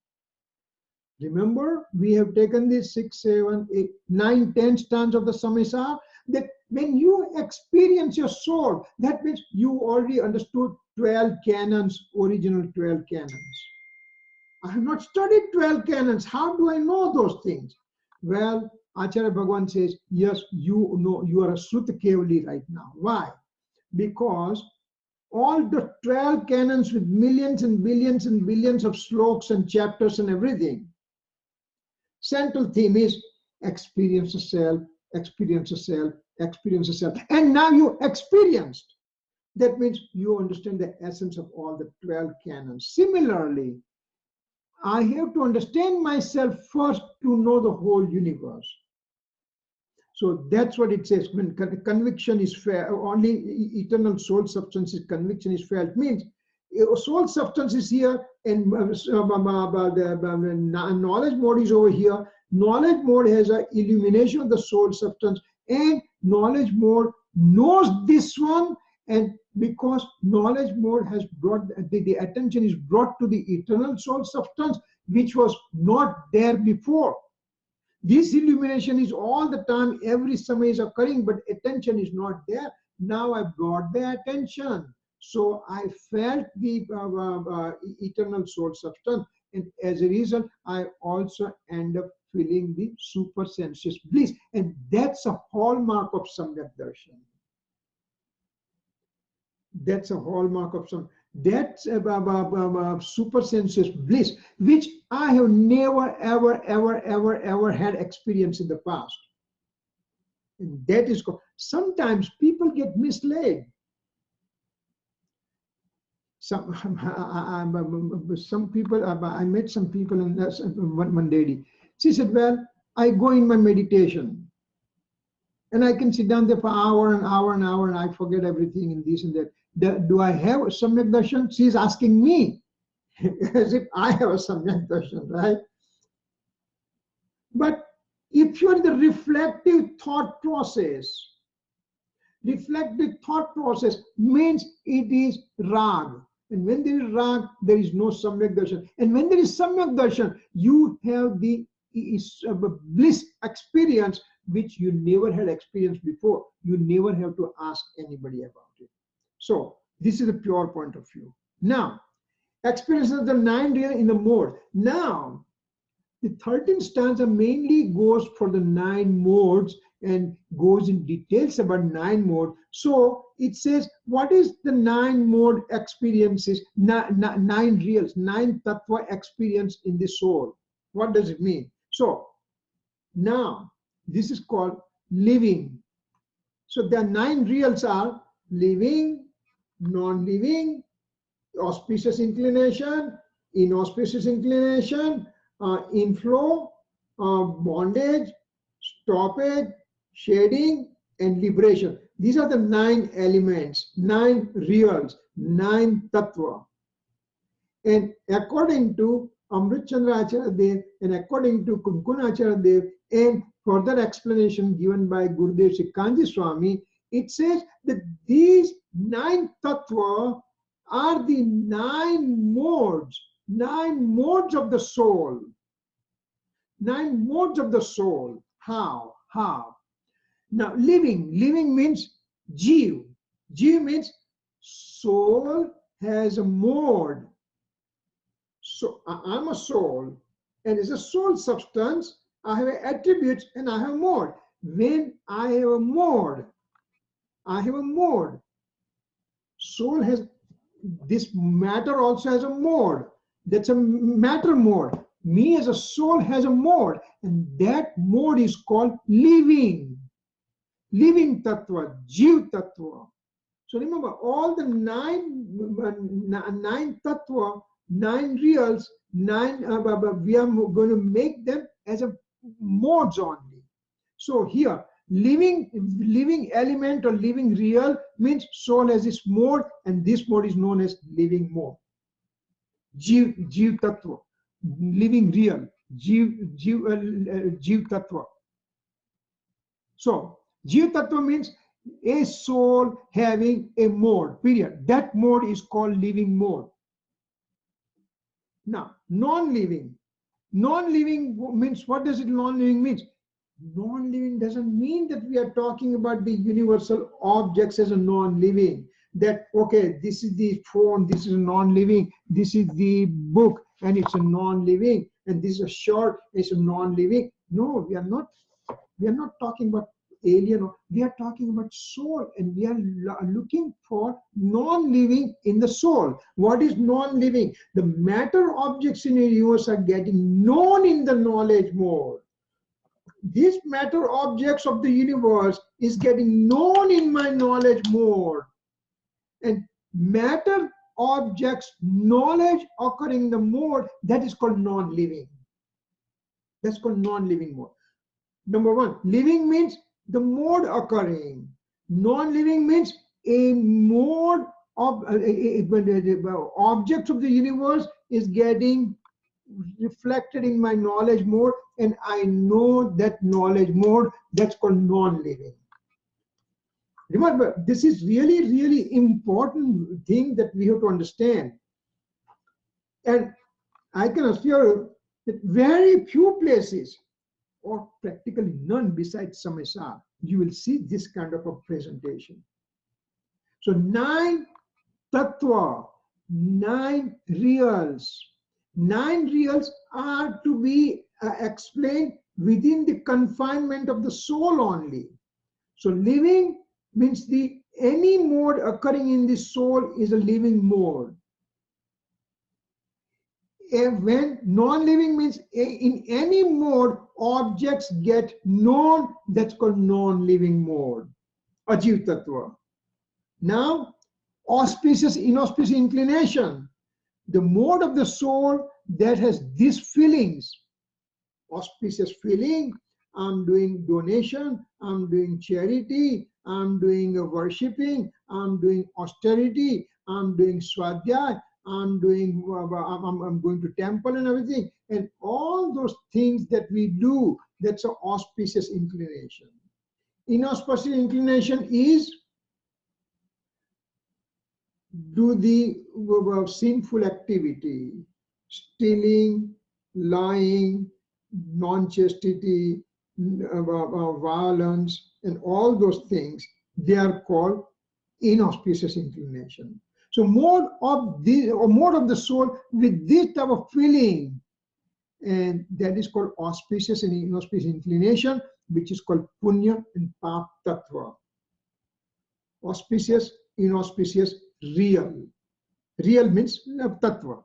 [SPEAKER 1] Remember, we have taken these 6, 7, 8, 9, 10 stanzas of the Samaysar. That when you experience your soul, that means you already understood 12 canons, original 12 canons. I have not studied 12 canons. How do I know those things? Well, Acharya Bhagavan says, yes, you know, you are a Sruta Kevali right now. Why? Because all the 12 canons with millions and billions and billions of sloks and chapters and everything, central theme is experience the self, experience the self, experience the self. And now you experienced. That means you understand the essence of all the 12 canons. Similarly, I have to understand myself first to know the whole universe. So that's what it says. When conviction is felt, only eternal soul substance is conviction is felt, means soul substance is here and the knowledge mode is over here. Knowledge mode has an illumination of the soul substance, and knowledge mode knows this one, and because knowledge mode has brought the attention is brought to the eternal soul substance, which was not there before. This illumination is all the time, every samaya is occurring, but attention is not there. Now I brought the attention. So I felt the eternal soul substance, and as a result, I also end up feeling the super sensuous bliss. And that's a hallmark of Samyak Darshan. That's a hallmark of some. That's super sensuous bliss, which I have never, ever had experience in the past. And that is, sometimes people get misled. Some people, I met some people in one lady. She said, well, I go in my meditation and I can sit down there for hour and hour and hour and I forget everything and this and that. Do I have a Samyak Darshan? She's asking me as if I have a Samyak Darshan, right? But if you're in the reflective thought process means it is rag. And when there is rag, there is no Samyak Darshan. And when there is Samyak Darshan, you have the bliss experience which you never had experienced before. You never have to ask anybody about it. So this is a pure point of view. Now, experience of the 9 real in the mode. Now, the 13th stanza mainly goes for the 9 modes and goes in details about 9 modes. So it says, what is the 9 mode experiences, 9 reals, 9 tattva experience in the soul? What does it mean? So now, this is called living. So the 9 reals are living, non-living, auspicious inclination, inauspicious inclination, inflow, bondage, stoppage, shading, and liberation. These are the 9 elements, 9 reals, 9 tattva. And according to Amrit Chandra Acharya Dev and according to Kunkun Acharya Dev and further explanation given by Gurudev Sri Kanji Swami, it says that these 9 tattva are the 9 modes of the soul. 9 modes of the soul. How? Now, living means jiv. Jiv means soul has a mode. So I'm a soul, and as a soul substance, I have attributes and I have a mode. When I have a mode, soul has, this matter also has a mode. That's a matter mode. Me as a soul has a mode, and that mode is called living. Living tattva, jiv tattva. So remember, all the 9 tattva, 9 reals, 9, we are going to make them as a modes only. So here, living element or living real means soul has this mode, and this mode is known as living mode. Jiv tattva, living real, jiv tattva. So jiv tattva means a soul having a mode, period. That mode is called living mode. Now, non-living Non-living means, what does it non-living means? Non-living doesn't mean that we are talking about the universal objects as a non-living. That, okay, this is the phone, this is a non-living, this is the book, and it's a non-living, and this is a shirt, it's a non-living. No, we are not talking about alien. We are talking about soul, and we are looking for non-living in the soul. What is non-living? The matter objects in the universe are getting known in the knowledge mode. These matter objects of the universe is getting known in my knowledge mode. And matter objects knowledge occurring in the mode, that is called non-living. That's called non-living mode. Number one, living means the mode occurring. Non-living means a mode of objects of the universe is getting reflected in my knowledge mode, and I know that knowledge mode. That's called non-living. Remember, this is really, really important thing that we have to understand. And I can assure you that very few places, or practically none besides Samaysar, you will see this kind of a presentation. So 9 tattva, 9 reals. 9 reals are to be explained within the confinement of the soul only. So living means any mode occurring in the soul is a living mode. When non-living means in any mode objects get known, that's called non-living mode, Ajiv Tattva. Now, auspicious, inauspicious inclination, the mode of the soul that has these feelings. Auspicious feeling, I'm doing donation, I'm doing charity, I'm doing worshipping, I'm doing austerity, I'm doing Swadhay, I'm going to temple and everything, and all those things that we do, that's an auspicious inclination. Inauspicious inclination is do the sinful activity, stealing, lying, non-chastity, violence, and all those things. They are called inauspicious inclination. So mode of the soul with this type of feeling, and that is called auspicious and inauspicious inclination, which is called punya and pap tattva. Auspicious, inauspicious, real. Real means tattva.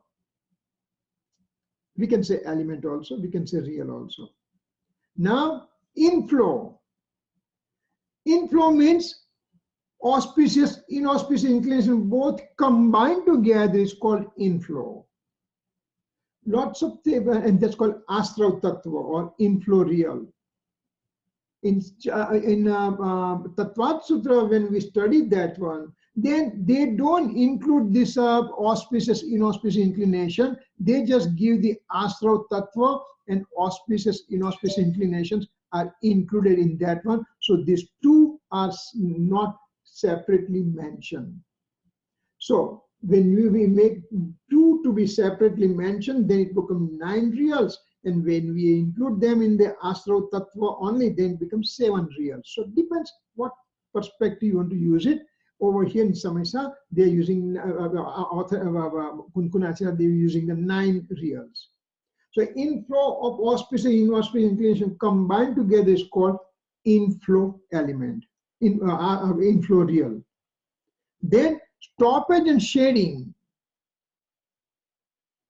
[SPEAKER 1] We can say element also, we can say real also. Now, inflow. Inflow means auspicious, inauspicious inclination, both combined together is called inflow. Lots of things, and that's called astral tattva or inflow real. In Tattvat Sutra, when we studied that one, then they don't include this auspicious, inauspicious inclination. They just give the astral tattva, and auspicious, inauspicious inclinations are included in that one. So these two are not separately mentioned. So when we make 2 to be separately mentioned, then it becomes 9 reals. And when we include them in the astral tattva only, then it becomes 7 reals. So it depends what perspective you want to use it. Over here in Samaysar, they're using Kunkunacharya, they're using the 9 reals. So inflow of auspicious and inauspicious inclination combined together is called inflow element, inflow real. Then stoppage and shading.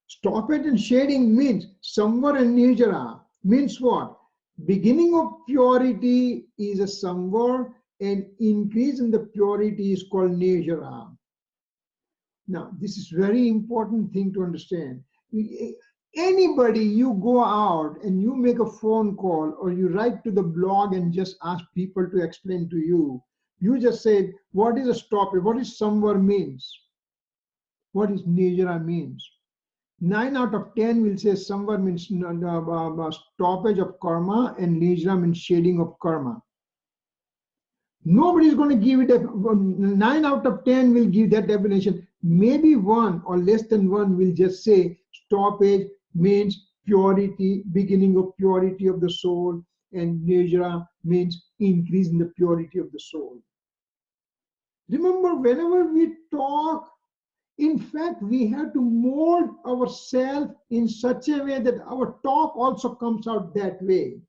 [SPEAKER 1] Stoppage and shading means samvar and nirjara. Means what? Beginning of purity is a samvar, and increase in the purity is called nirjara. Now, this is very important thing to understand. Anybody, you go out and you make a phone call or you write to the blog and just ask people to explain to you, you just say, what is a stoppage? What is samvar means? What is nirjara means? 9 out of 10 will say samvar means stoppage of karma, and nirjara means shading of karma. Nobody is going to give it 9 out of 10 will give that definition. Maybe 1 or less than 1 will just say stoppage means purity, beginning of purity of the soul, and Nirjara means increase in the purity of the soul. Remember, whenever we talk, in fact, we have to mold ourselves in such a way that our talk also comes out that way.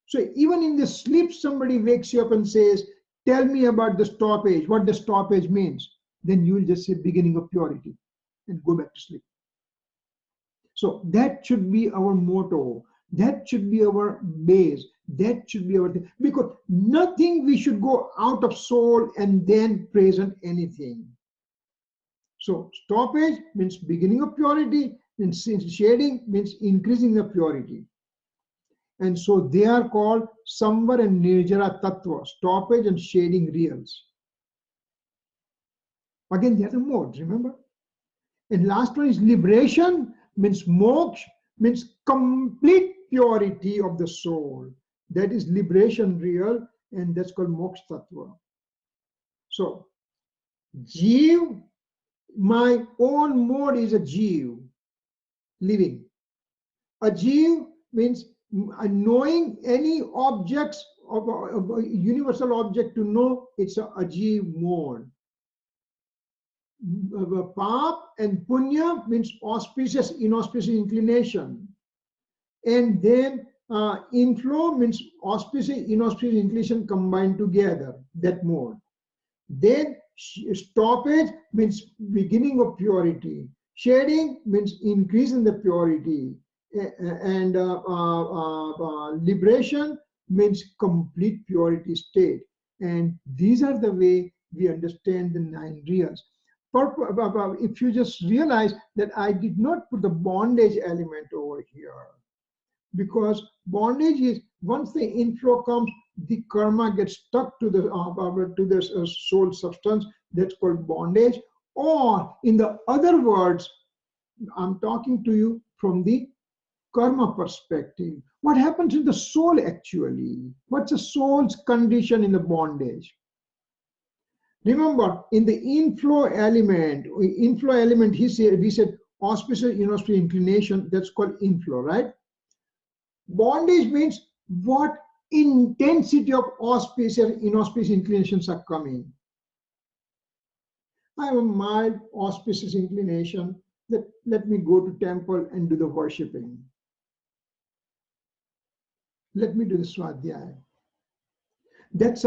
[SPEAKER 1] So even in the sleep, somebody wakes you up and says, tell me about the stoppage, what the stoppage means. Then you will just say beginning of purity and go back to sleep. So that should be our motto. That should be our base. That should be our thing. Because nothing we should go out of soul and then present anything. So stoppage means beginning of purity, and shading means increasing the purity. And so they are called Samvar and Nirjara Tattva, stoppage and shading reals. Again, they are the modes, remember? And last one is liberation, means moksha, means complete purity of the soul. That is liberation real, and that's called moksha tattva. So, Jeev, my own mode is a Jeev, living. A Jeev means knowing any objects of a universal object to know, it's a Jeev mode. Pap and punya means auspicious, inauspicious inclination. And then inflow means auspicious, inauspicious inclination combined together, that mode. Then stoppage means beginning of purity. Shading means increase in the purity. And liberation means complete purity state. And these are the way we understand the 9 reals. If you just realize that I did not put the bondage element over here, because bondage is once the inflow comes, the karma gets stuck to the soul substance. That's called bondage. Or in the other words, I'm talking to you from the karma perspective. What happens in the soul actually? What's the soul's condition in the bondage? Remember, in the inflow element, we said auspicious, inauspicious inclination, that's called inflow, right? Bondage means what intensity of auspicious, inauspicious inclinations are coming. I have a mild auspicious inclination that let me go to temple and do the worshipping. Let me do the Swadhyaya. That's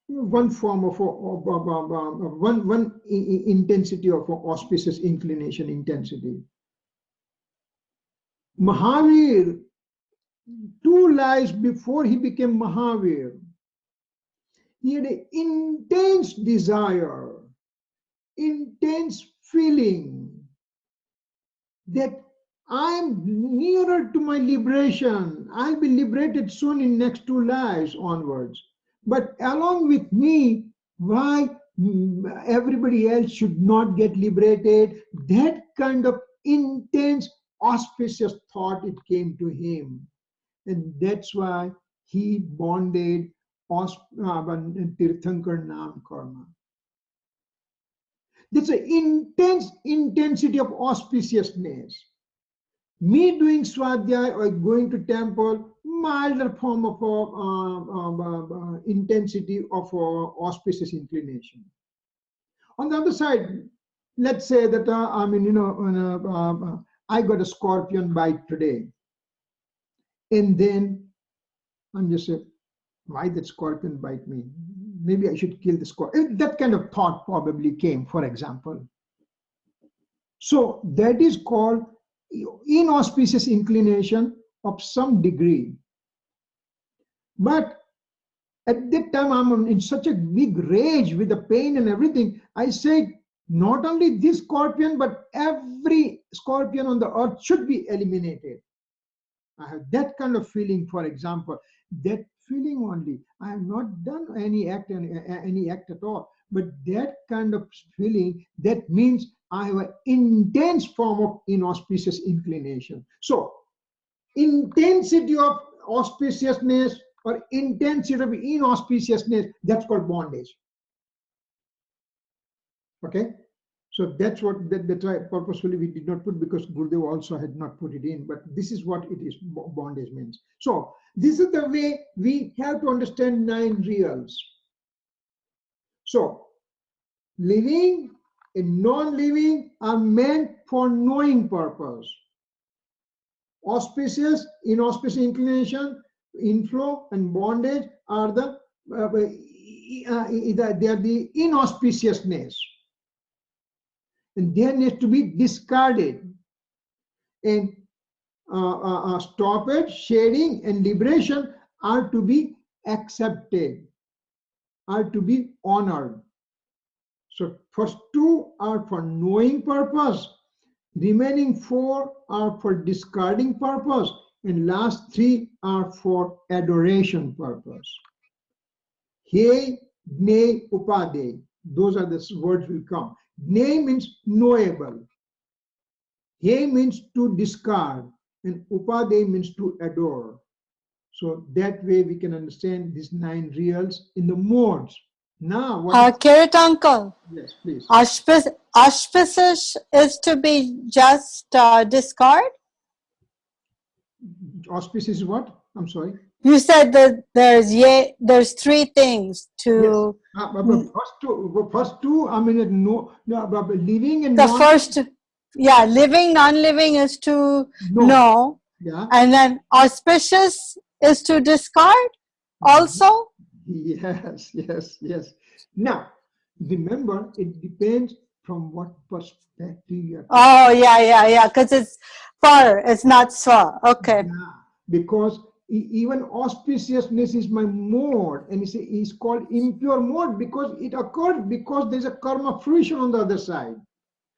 [SPEAKER 1] one form of one intensity of auspicious inclination intensity. Mahavir, 2 lives before he became Mahavir, he had an intense desire, intense feeling that I'm nearer to my liberation. I'll be liberated soon in next 2 lives onwards. But along with me, why everybody else should not get liberated? That kind of intense, auspicious thought, it came to him. And that's why he bonded Tirthankar Nam Karma. That's an intense intensity of auspiciousness. Me doing Swadhyaya or going to temple, milder form of intensity of auspicious inclination. On the other side, let's say that I got a scorpion bite today, and then I'm just saying, why did scorpion bite me? Maybe I should kill the scorpion. That kind of thought probably came, for example. So that is called inauspicious inclination of some degree. But at that time, I'm in such a big rage with the pain and everything. I said, not only this scorpion, but every scorpion on the earth should be eliminated. I have that kind of feeling, for example. That feeling only. I have not done any act at all. But that kind of feeling, that means I have an intense form of inauspicious inclination. So, intensity of auspiciousness or intensity of inauspiciousness, that's called bondage. Okay? So that's what, that's why purposefully we did not put, because Gurudev also had not put it in, but this is what it is, bondage means. So this is the way we have to understand 9 reals. So living and non-living are meant for knowing purpose. Auspicious, inauspicious inclination, inflow and bondage are the they are the inauspiciousness, and they need to be discarded. And stoppage, shading, and liberation are to be accepted, are to be honored. So first 2 are for knowing purpose, remaining 4 are for discarding purpose, and last 3 are for adoration purpose. He, Jne, Upade. Those are the words will come. Jne means knowable. He means to discard, and Upade means to adore. So that way we can understand these 9 reals in the modes. Now, what?
[SPEAKER 2] Kirit uncle.
[SPEAKER 1] Yes, please.
[SPEAKER 2] Auspicious is to be just discard?
[SPEAKER 1] Auspicious is what? I'm sorry.
[SPEAKER 2] You said that there's 3 things to.
[SPEAKER 1] Yes. First two, I mean, no, living and
[SPEAKER 2] the first, yeah, living, non-living is to know.
[SPEAKER 1] Yeah.
[SPEAKER 2] And then auspicious is to discard also?
[SPEAKER 1] Yes, yes, yes. Now, remember, it depends from what perspective you're talking.
[SPEAKER 2] Oh, yeah, because it's far, it's not swa. Okay.
[SPEAKER 1] Yeah, because even auspiciousness is my mode, and it's called impure mode because it occurs because there's a karma fruition on the other side.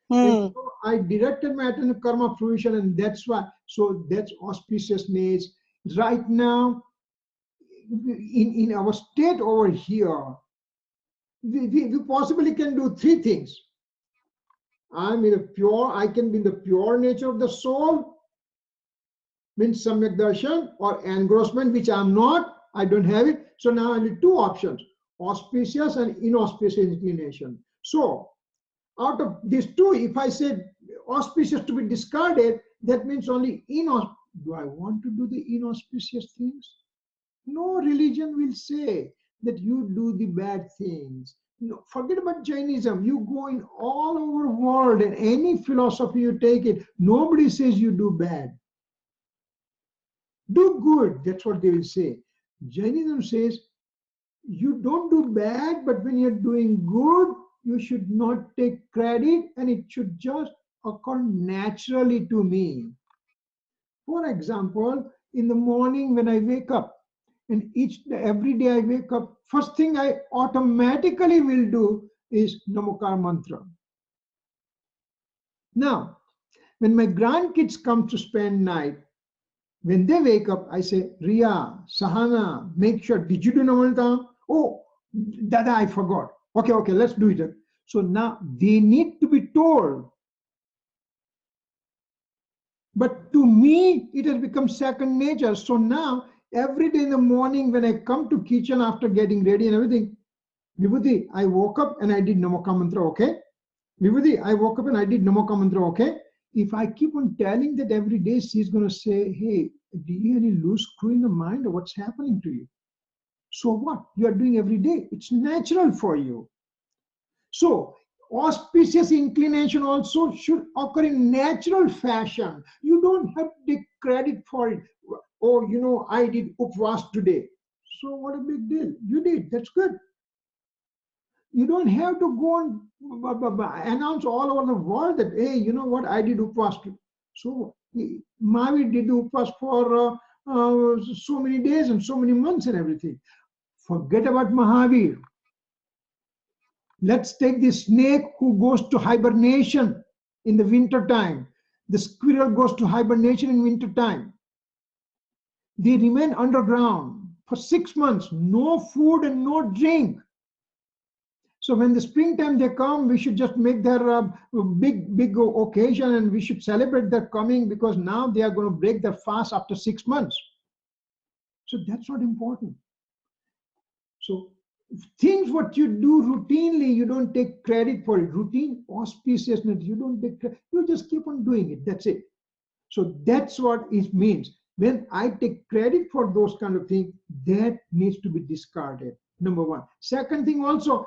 [SPEAKER 1] And so I directed my attention to karma fruition, and that's why. So that's auspiciousness. Right now, in our state over here, we possibly can do 3 things. I can be in the pure nature of the soul, means samyak darshan, or engrossment, which I'm not, I don't have it. So now I need 2 options, auspicious and inauspicious inclination. So out of these 2, if I say auspicious to be discarded, that means only inauspicious. Do I want to do the inauspicious things? No religion will say that you do the bad things. No, forget about Jainism. You go in all over world, and any philosophy you take it, nobody says you do bad. Do good, that's what they will say. Jainism says you don't do bad, but when you're doing good, you should not take credit, and it should just occur naturally to me. For example, in the morning when I wake up, and every day I wake up, first thing I automatically will do is Namokar mantra. Now, when my grandkids come to spend night, when they wake up, I say, Ria, Sahana, make sure, did you do Namantam? Oh, Dada, I forgot. Okay, let's do it. So now they need to be told. But to me, it has become second nature. So now, every day in the morning when I come to kitchen after getting ready and everything, Vibhuti, I woke up and I did Namokar mantra, okay? Vibhuti, I woke up and I did Namokar mantra, okay? If I keep on telling that every day, she's going to say, hey, do you have any loose screw in the mind, or what's happening to you? So what? You are doing every day. It's natural for you. So auspicious inclination also should occur in natural fashion. You don't have to take credit for it. Oh, I did upvas today. So what a big deal. You did. That's good. You don't have to go and announce all over the world that, hey, you know what, I did upvas. So Mahavir did upvas for so many days and so many months and everything. Forget about Mahavir. Let's take the snake who goes to hibernation in the winter time. The squirrel goes to hibernation in winter time. They remain underground for 6 months, no food and no drink. So when the springtime they come, we should just make their big occasion, and we should celebrate their coming, because now they are going to break their fast after 6 months. So that's not important. So things what you do routinely, you don't take credit for it. Routine auspiciousness, you don't take credit. You just keep on doing it. That's it. So that's what it means. When I take credit for those kind of things, that needs to be discarded. Number one. Second thing also,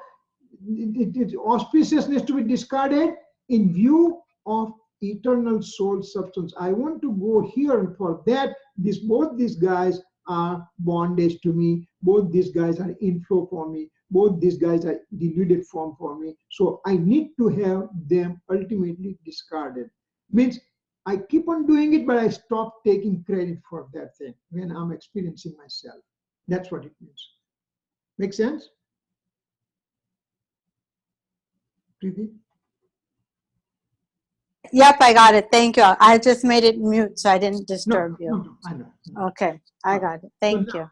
[SPEAKER 1] auspiciousness to be discarded in view of eternal soul substance. I want to go here, and for that, both these guys are bondage to me. Both these guys are inflow for me. Both these guys are deluded form for me. So I need to have them ultimately discarded. Means I keep on doing it, but I stop taking credit for that thing when I'm experiencing myself. That's what it means. Make sense? Preeti?
[SPEAKER 2] Yep, I got it. Thank you. I just made it mute so I didn't disturb you.
[SPEAKER 1] No, I know.
[SPEAKER 2] Okay, I got it. Thank you.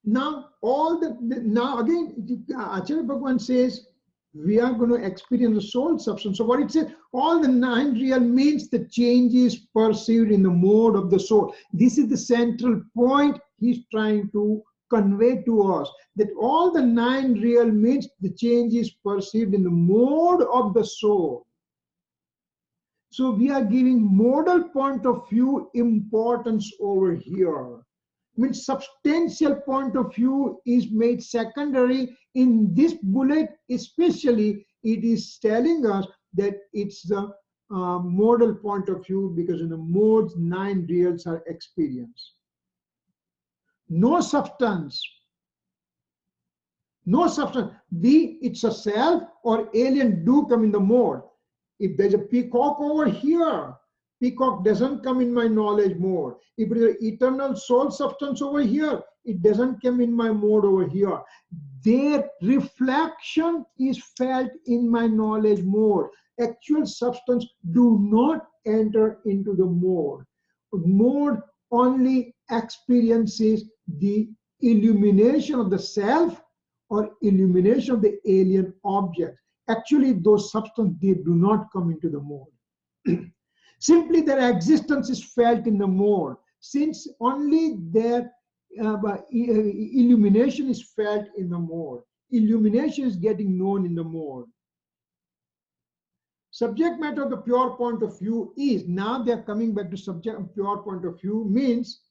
[SPEAKER 1] Now, now again, Acharya Bhagavan says, we are going to experience the soul substance. So what it says, all the 9 real means the change is perceived in the mode of the soul. This is the central point he's trying to convey to us, that all the 9 real means the change is perceived in the mode of the soul. So we are giving modal point of view importance over here. Means substantial point of view is made secondary in this bullet. Especially it is telling us that it's the modal point of view, because in the modes 9 reals are experienced. No substance, be it's a self or alien, do come in the mode. If there's a peacock over here, peacock doesn't come in my knowledge mode. If it is an eternal soul substance over here, it doesn't come in my mode over here. Their reflection is felt in my knowledge mode. Actual substance do not enter into the mode. Mode only experiences the illumination of the self or illumination of the alien object. Actually, those substances, they do not come into the mode. Simply their existence is felt in the mode. Since only their illumination is felt in the mode. Illumination is getting known in the mode. Subject matter of the pure point of view is, now they are coming back to subject pure point of view, means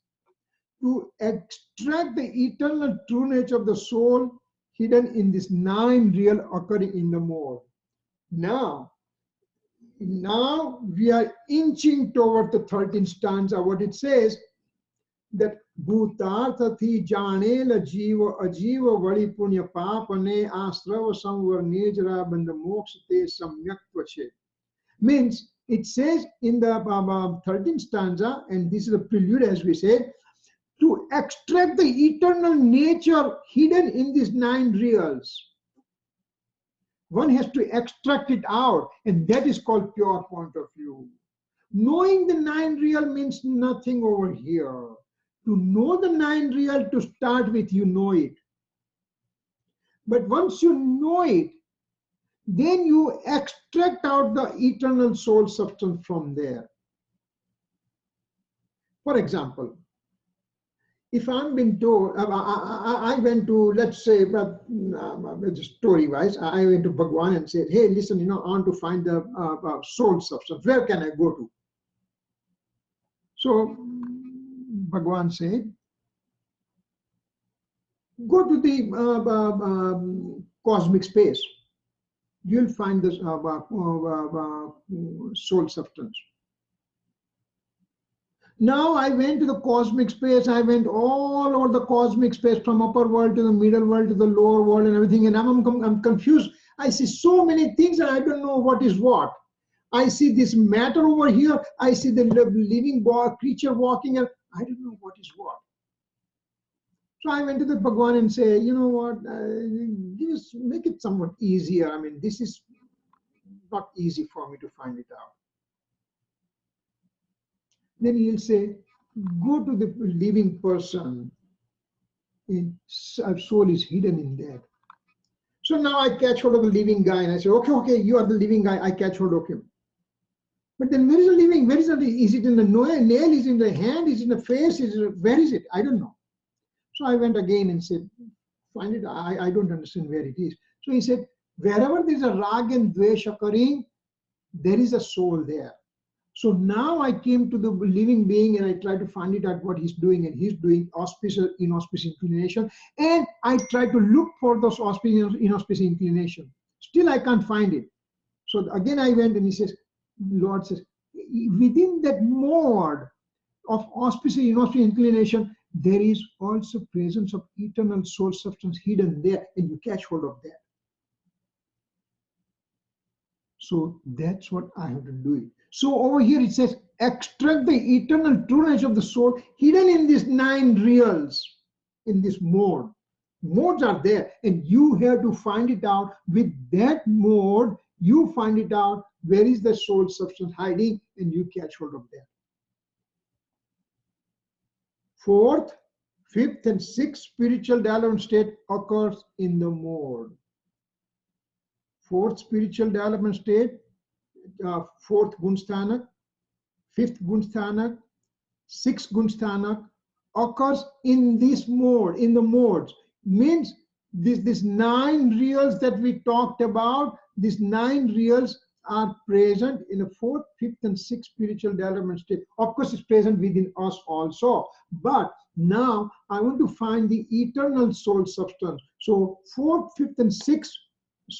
[SPEAKER 1] to extract the eternal true nature of the soul hidden in this 9 real occurring in the mode. Now we are inching toward the 13th stanza. What it says, that bhutartha thi janela jiva ajiva vadi punya papane asrava samvarne jara bandha mokshate samyaktvache. Means it says in the 13th stanza, and this is a prelude as we said, to extract the eternal nature hidden in these 9 reals. One has to extract it out, and that is called pure point of view. Knowing the 9 real means nothing over here. To know the 9 real, to start with, you know it. But once you know it, then you extract out the eternal soul substance from there. For example, if I'm being told, I went to, let's say, story-wise, I went to Bhagwan and said, hey, listen, I want to find the soul substance. Where can I go to? So Bhagwan said, go to the cosmic space. You'll find this soul substance. Now I went to the cosmic space. I went all over the cosmic space, from upper world to the middle world to the lower world and everything. And I'm confused. I see so many things and I don't know what is what. I see this matter over here. I see the living creature walking, and I don't know what is what. So I went to the Bhagwan and said, you know what, just make it somewhat easier. I mean, this is not easy for me to find it out. Then he'll say, go to the living person. Our soul is hidden in that. So now I catch hold of the living guy and I say, okay, you are the living guy. I catch hold of him. But then where is the living? Where is the, is it in the nail? Is it in the hand? Is it in the face? Where is it? I don't know. So I went again and said, find it. I don't understand where it is. So he said, wherever there is a rag and dvesh occurring, there is a soul there. So now I came to the living being and I try to find it out what he's doing, and he's doing auspicious, inauspicious inclination. And I try to look for those auspicious, inauspicious inclination. Still I can't find it. So again I went and he says, Lord says, within that mode of auspicious, inauspicious inclination, there is also presence of eternal soul substance hidden there, and you catch hold of that. So that's what I have to do it. So over here it says, extract the eternal true nature of the soul hidden in these 9 reals, in this mode. Modes are there, and you have to find it out. With that mode, you find it out where is the soul substance hiding, and you catch hold of that. 4th, 5th, and 6th spiritual development state occurs in the mode. 4th spiritual development state, 4th Gunsthanak, 5th Gunsthanak, 6th Gunsthanak occurs in this mode, in the modes. Means this 9 reals that we talked about, these 9 reals are present in the 4th, 5th, and 6th spiritual development state. Of course, it's present within us also. But now I want to find the eternal soul substance. So 4th, 5th, and 6th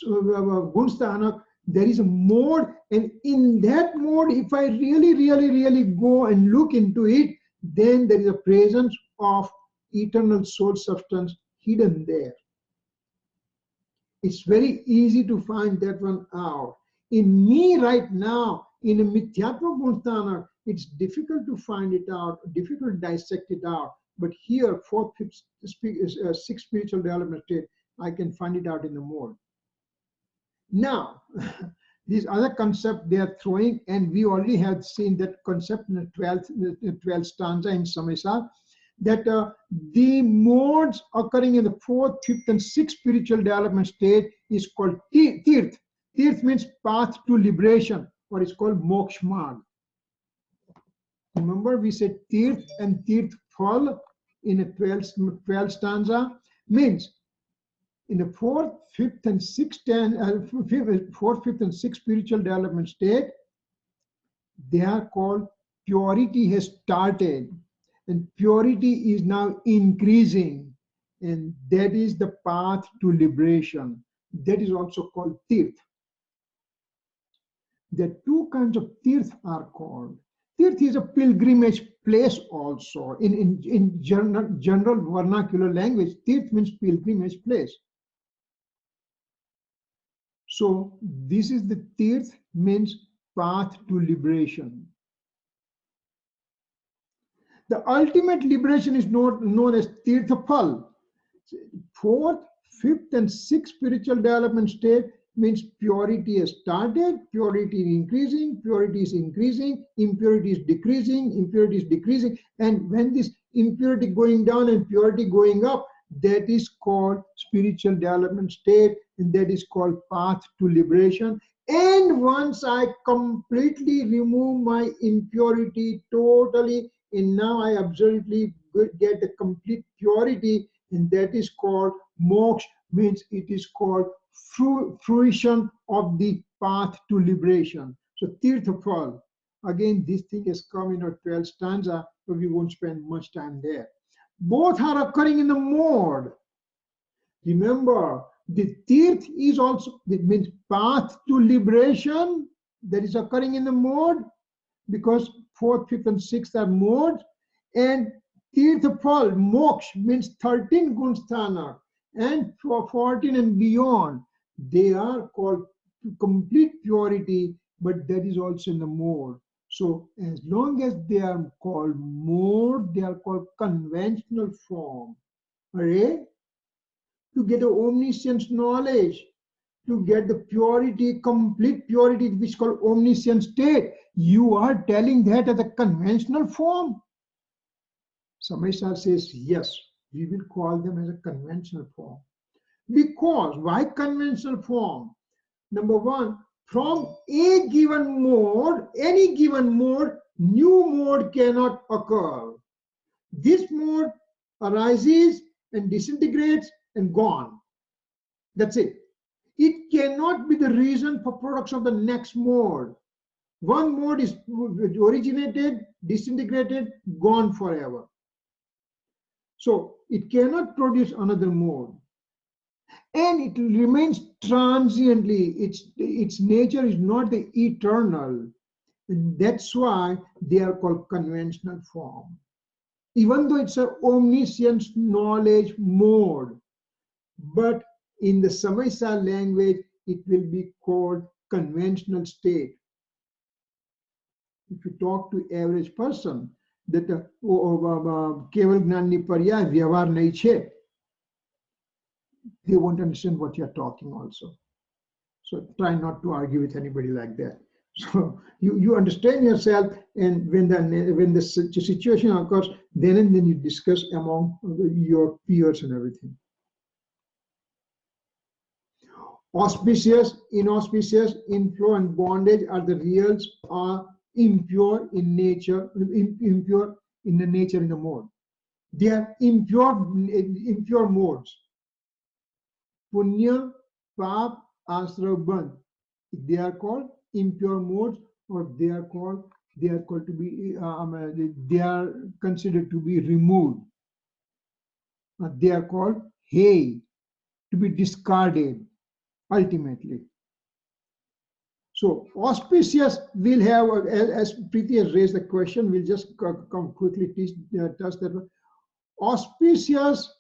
[SPEAKER 1] Gunsthanak, there is a mode, and in that mode, if I really go and look into it, then there is a presence of eternal soul substance hidden there. It's very easy to find that one out. In me right now, in a Mithyatva Gunsthanak, it's difficult to find it out, difficult to dissect it out. But here, 4th, 5th, 6th spiritual development state, I can find it out in the mode. Now, this other concept they are throwing, and we already have seen that concept in the 12th stanza in Samaysar, that the modes occurring in the 4th, 5th, and 6th spiritual development state is called Tirth. Tirth means path to liberation, or it's called Moksha Marg. Remember, we said Tirth and Tirth Phal in a 12th stanza, means in the 4th, 5th, and 6th spiritual development state, they are called purity has started, and purity is now increasing, and that is the path to liberation. That is also called Tirth. The 2 kinds of Tirth are called. Tirth is a pilgrimage place also. In general vernacular language, Tirth means pilgrimage place. So this is the Tirth, means path to liberation. The ultimate liberation is known as Tirtha Phal. 4th, 5th, and 6th spiritual development state means purity has started, purity is increasing, impurity is decreasing, and when this impurity going down and purity going up, that is called spiritual development state, and that is called path to liberation. And once I completely remove my impurity totally, and now I absolutely get a complete purity, and that is called moksha, means it is called fruition of the path to liberation. So Tirtha Phal, again this thing has come in our 12th stanza, but we won't spend much time there. Both are occurring in the mode. Remember, the Tirth is also, it means path to liberation, that is occurring in the mode, because 4th, 5th, and 6th are modes. And Tirtha Phal, moksha, means 13 Gunsthanak, and for 14 and beyond, they are called complete purity, but that is also in the mode. So as long as they are called mode, they are called conventional form. Right? To get the omniscience knowledge, to get the purity, complete purity, which is called omniscient state, you are telling that as a conventional form? Samaysar says, yes, we will call them as a conventional form. Because, why conventional form? Number 1, from a given mode, any given mode, new mode cannot occur. This mode arises and disintegrates, and gone. That's it. It cannot be the reason for production of the next mode. One mode is originated, disintegrated, gone forever. So it cannot produce another mode. And it remains transiently. Its nature is not the eternal. And that's why they are called conventional form. Even though it's an omniscient knowledge mode, but in the Samaysar language, it will be called conventional state. If you talk to average person, that keval gnan ni paryay vyavhar nahi chhe, they won't understand what you're talking also. So try not to argue with anybody like that. So you understand yourself, and when the situation occurs, then and then you discuss among your peers and everything. Auspicious, inauspicious, inflow, and bondage are the reals, are impure in nature, impure in the nature, in the mode. They are impure modes. Punya, Pap, Asra, Bandh. They are called impure modes, or they are called to be they are considered to be removed. They are called hay, to be discarded ultimately. So auspicious will have, as Preeti has raised the question, we'll just come quickly touch that. Auspicious,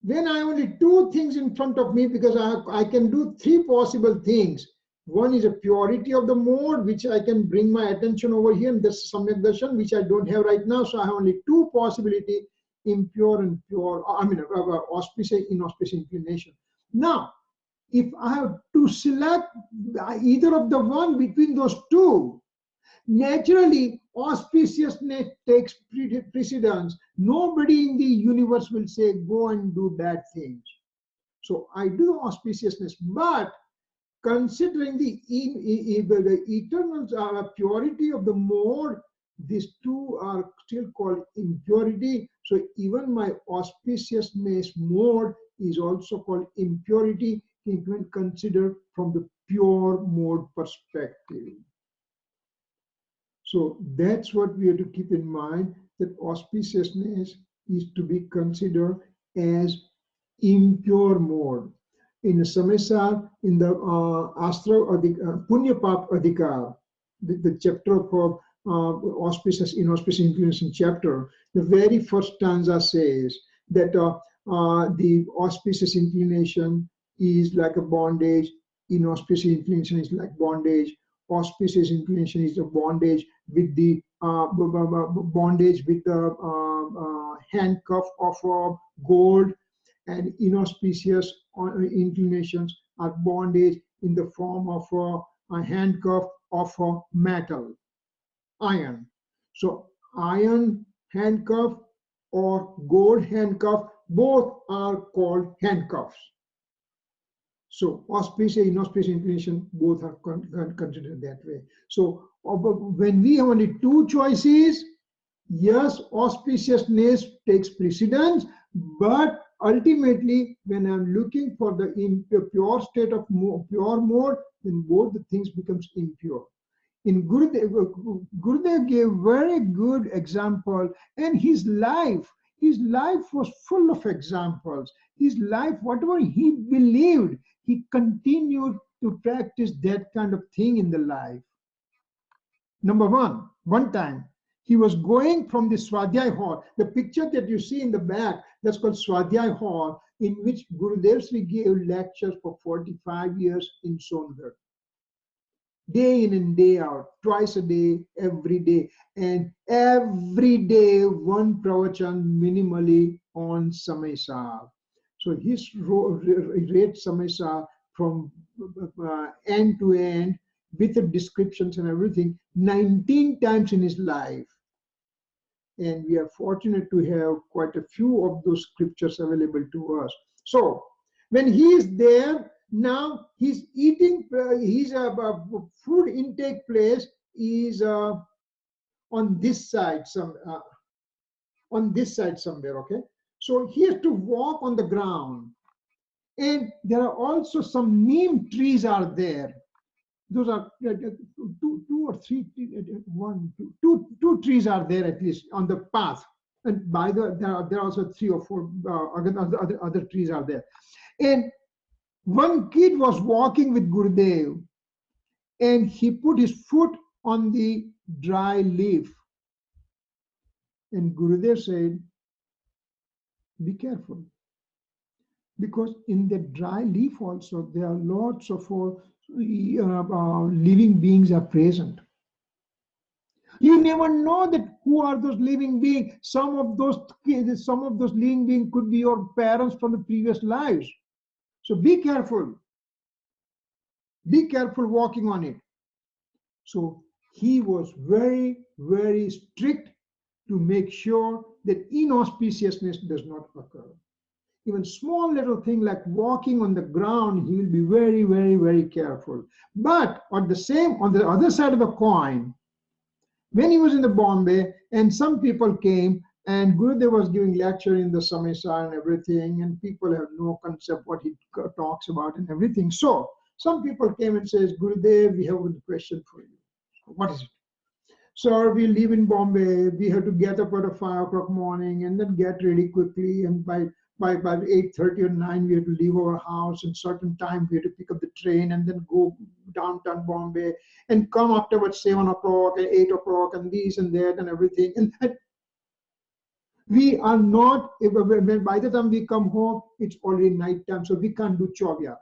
[SPEAKER 1] when I only two things in front of me, because I can do three possible things. One is a purity of the mode, which I can bring my attention over here, and that's Samyak Darshan, which I don't have right now. So I have only two possibilities, impure and pure, auspicious, inauspicious inclination. Now, if I have to select either of the one between those two, naturally auspiciousness takes precedence. Nobody in the universe will say, go and do bad things. So I do auspiciousness, but considering the eternal purity of the mode, these two are still called impurity. So even my auspiciousness mode is also called impurity, when considered from the pure mode perspective. So that's what we have to keep in mind, that auspiciousness is to be considered as impure mode. In the Samaysar, in the Astra or the Punya Pap Adhikar, the chapter of auspicious, inauspicious inclination chapter, the very first stanza says that the auspicious inclination is like a bondage, inauspicious inclination is like bondage, auspicious inclination is a bondage with the handcuff of gold, and inauspicious inclinations are bondage in the form of a handcuff of metal, iron. So iron handcuff or gold handcuff, both are called handcuffs. So auspicious, inauspicious inclination, both are considered that way. So when we have only two choices, yes, auspiciousness takes precedence, but ultimately, when I'm looking for the pure state of pure mode, then both the things becomes impure. In Gurudev gave very good example, and his life was full of examples. His life, whatever he believed, he continued to practice that kind of thing in the life. Number one time, he was going from the Swadhay hall. The picture that you see in the back, that's called Swadhay hall, in which Gurudev Sri gave lectures for 45 years in Songarh. Day in and day out, twice a day, every day. And every day, one pravachan minimally on Samaysar. So he read Samaysar from end to end with the descriptions and everything 19 times in his life. And we are fortunate to have quite a few of those scriptures available to us. So when he is there, now he's eating, his food intake place is on this side, somewhere, okay? So he has to walk on the ground. And there are also some neem trees are there. Those are two or three, two trees are there at least on the path. And by the there are also 3 or 4 other trees are there. And one kid was walking with Gurudev, and he put his foot on the dry leaf. And Gurudev said, be careful. Because in the dry leaf also, there are lots of living beings are present. You never know that who are those living beings. Some of those living beings could be your parents from the previous lives. So be careful. Be careful walking on it. So he was very, very strict to make sure that inauspiciousness does not occur. Even small little thing like walking on the ground, he will be very, very, very careful. But on the other side of the coin, when he was in the Bombay and some people came and Gurudev was giving lecture in the Samaysar and everything, and people have no concept what he talks about and everything. So some people came and says, Gurudev, we have a question for you. What is it? Sir, we live in Bombay. We have to get up at 5 o'clock morning and then get ready quickly. And by 8:30 or 9, we have to leave our house. And certain time we have to pick up the train and then go downtown Bombay and come afterwards 7 o'clock and 8 o'clock and this and that and everything. And we are not, by the time we come home, it's already night time. So we can't do chovya.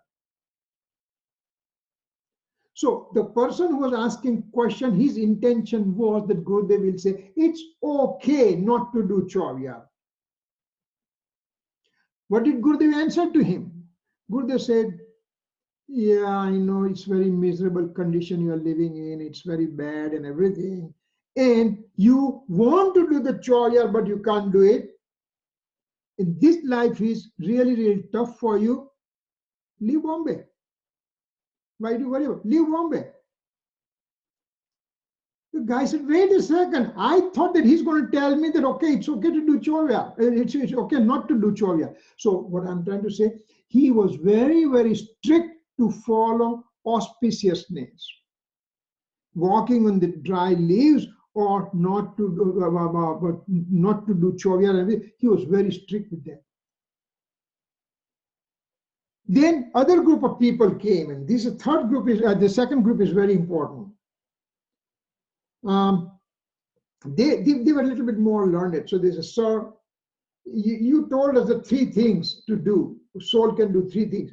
[SPEAKER 1] So the person who was asking question, his intention was that Gurudev will say, it's okay not to do chovya. What did Gurudev answer to him? Gurudev said, yeah, I know it's very miserable condition you are living in. It's very bad and everything. And you want to do the chovya, but you can't do it. And this life is really, really tough for you. Leave Bombay. Why do you worry about? Leave Bombay. The guy said, wait a second. I thought that he's going to tell me that, okay, it's okay to do chovya. It's okay not to do chovya. So what I'm trying to say, he was very, very strict to follow auspiciousness. Walking on the dry leaves or not to do chovya. He was very strict with that. Then other group of people came, and this third group is the second group is very important. They were a little bit more learned. So they said, sir, you told us the 3 things to do. Soul can do 3 things: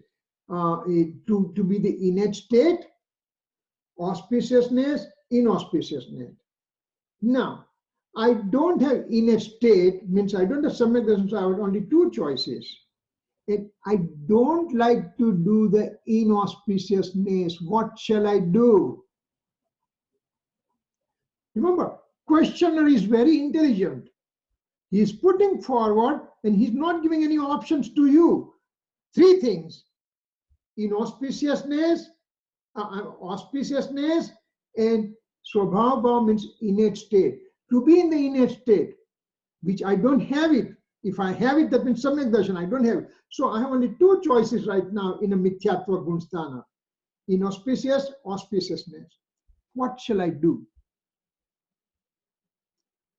[SPEAKER 1] to be the innate state, auspiciousness, inauspiciousness. Now, I don't have innate state, means I don't have samyak darshan, so I have only 2 choices. And I don't like to do the inauspiciousness. What shall I do? Remember, questioner is very intelligent. He is putting forward and he's not giving any options to you. 3 things: inauspiciousness, auspiciousness, and swabhava means innate state. To be in the innate state, which I don't have it. If I have it, that means samyak darshan. I don't have it. So I have only 2 choices right now in a mithyatva gunasthana: inauspicious, auspiciousness. What shall I do?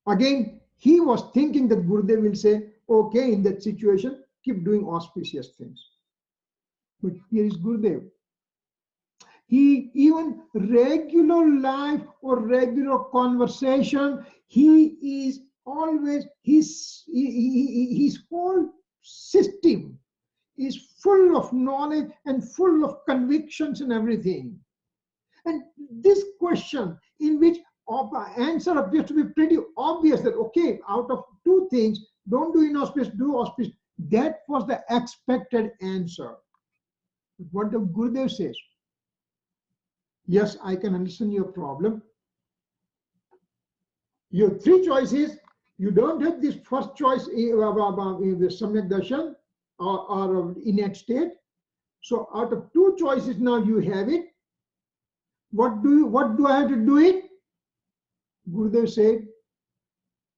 [SPEAKER 1] Again, he was thinking that Gurudev will say, okay, in that situation, keep doing auspicious things. But here is Gurudev. He, even regular life or regular conversation, he is always, his whole system is full of knowledge and full of convictions and everything. And this question, in which answer appears to be pretty obvious, that okay, out of 2 things, don't do inauspicious, do auspicious. That was the expected answer. What the Gurudev says, yes, I can understand your problem. You have 3 choices. You don't have this first choice, the samyak darshan or innate state. So out of 2 choices now you have it. What do I have to do it? Gurudev said,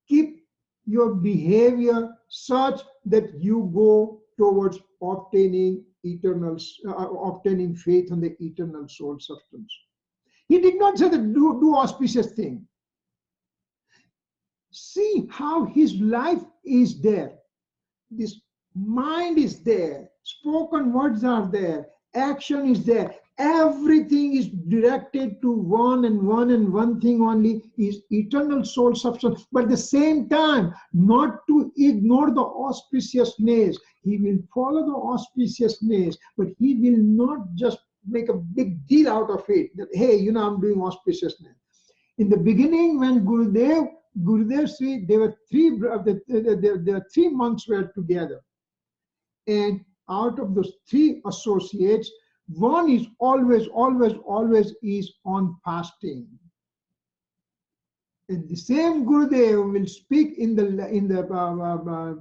[SPEAKER 1] keep your behavior such that you go towards obtaining obtaining faith on the eternal soul substance. He did not say that do auspicious thing. See how his life is there. This mind is there. Spoken words are there. Action is there. Everything is directed to one thing only, is eternal soul substance. But at the same time, not to ignore the auspiciousness. He will follow the auspiciousness, but he will not just make a big deal out of it. That, hey, you know, I'm doing auspiciousness. In the beginning, when Gurudev Sri, there were three monks were together. And out of those three associates, one is always is on fasting. And the same Gurudev will speak in the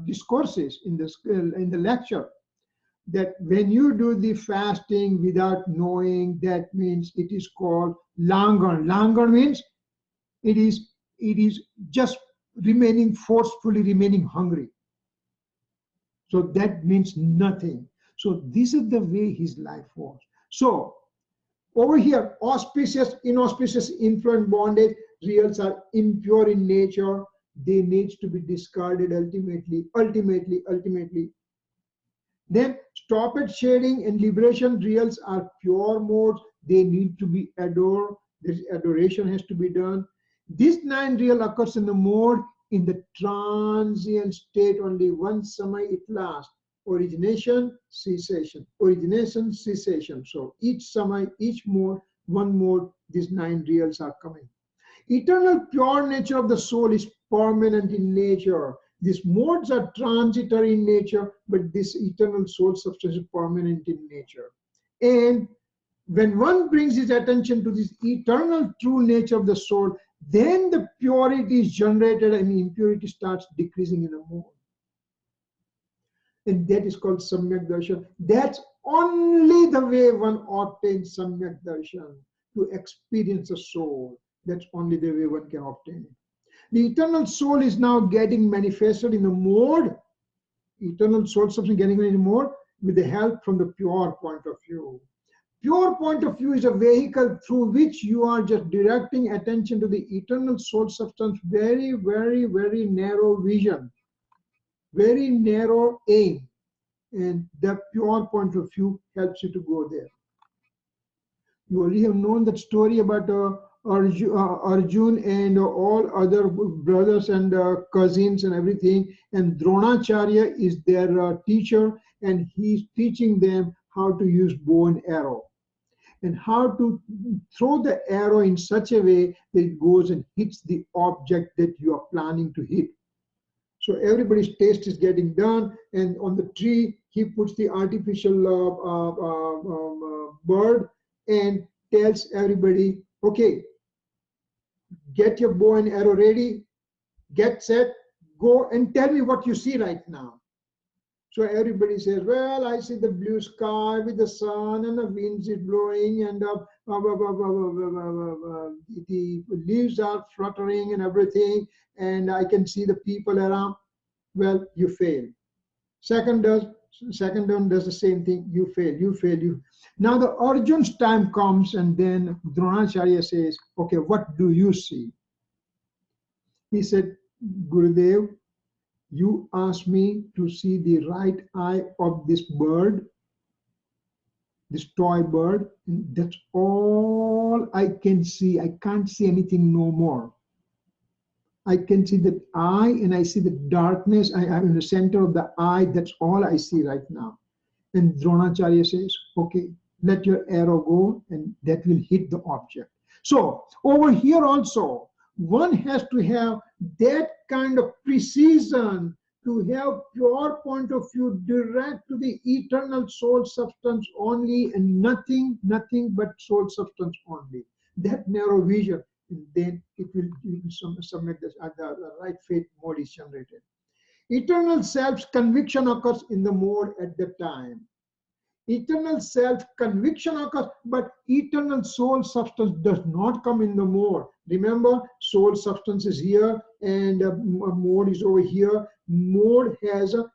[SPEAKER 1] discourses, in the lecture, that when you do the fasting without knowing, that means it is called langar. Langar means it is just forcefully remaining hungry. So that means nothing. So this is the way his life was. So over here, auspicious, inauspicious, influence, bondage, reals are impure in nature. They need to be discarded ultimately. Then stoppage, shading, and liberation, reals are pure modes. They need to be adored. This adoration has to be done. This 9 real occurs in the mode in the transient state only. One samay it lasts. Origination, cessation. Origination, cessation. So each samay, each mode, one mode, these 9 reals are coming. Eternal pure nature of the soul is permanent in nature. These modes are transitory in nature, but this eternal soul substance is permanent in nature. And when one brings his attention to this eternal true nature of the soul, then the purity is generated and impurity starts decreasing in the mode. And that is called Samyak Darshan. That's only the way one obtains Samyak Darshan, to experience the soul. That's only the way one can obtain it. The eternal soul is now getting manifested in the mode, eternal soul substance getting in the mode with the help from the pure point of view. Pure point of view is a vehicle through which you are just directing attention to the eternal soul substance, very narrow vision, very narrow aim. And the pure point of view helps you to go there. You already have known that story about Arjun and all other brothers and cousins and everything. And Dronacharya is their teacher, and he's teaching them how to use bow and arrow, and how to throw the arrow in such a way that it goes and hits the object that you are planning to hit. So everybody's taste is getting done, and on the tree, he puts the artificial bird and tells everybody, okay, get your bow and arrow ready, get set, go and tell me what you see right now. So everybody says, well, I see the blue sky with the sun and the winds is blowing and the leaves are fluttering and everything, and I can see the people around. Well, you fail. Second one does the same thing. You fail. Now the Arjun's time comes, and then Dronacharya says, okay, what do you see? He said, Gurudev, you asked me to see the right eye of this bird, this toy bird, and that's all I can see. I can't see anything no more. I can see the eye, and I see the darkness. I'm in the center of the eye. That's all I see right now. And Dronacharya says, okay, let your arrow go, and that will hit the object. So over here also, one has to have that kind of precision, to have pure point of view direct to the eternal soul substance only, and nothing but soul substance only. That narrow vision, and then it will some like this, the right faith mode is generated. Eternal self's conviction occurs in the mode at the time. Eternal self conviction occurs, but eternal soul substance does not come in the mode. Remember, soul substance is here and mode is over here. Mode has a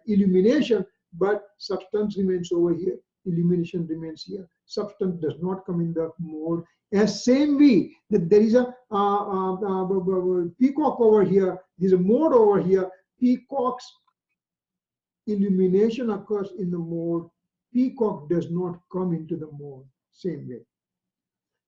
[SPEAKER 1] illumination, but substance remains over here. Illumination remains here. Substance does not come in the mode. As same way that there is a peacock over here, there's a mode over here. Peacock's illumination occurs in the mode. Peacock does not come into the mode. Same way.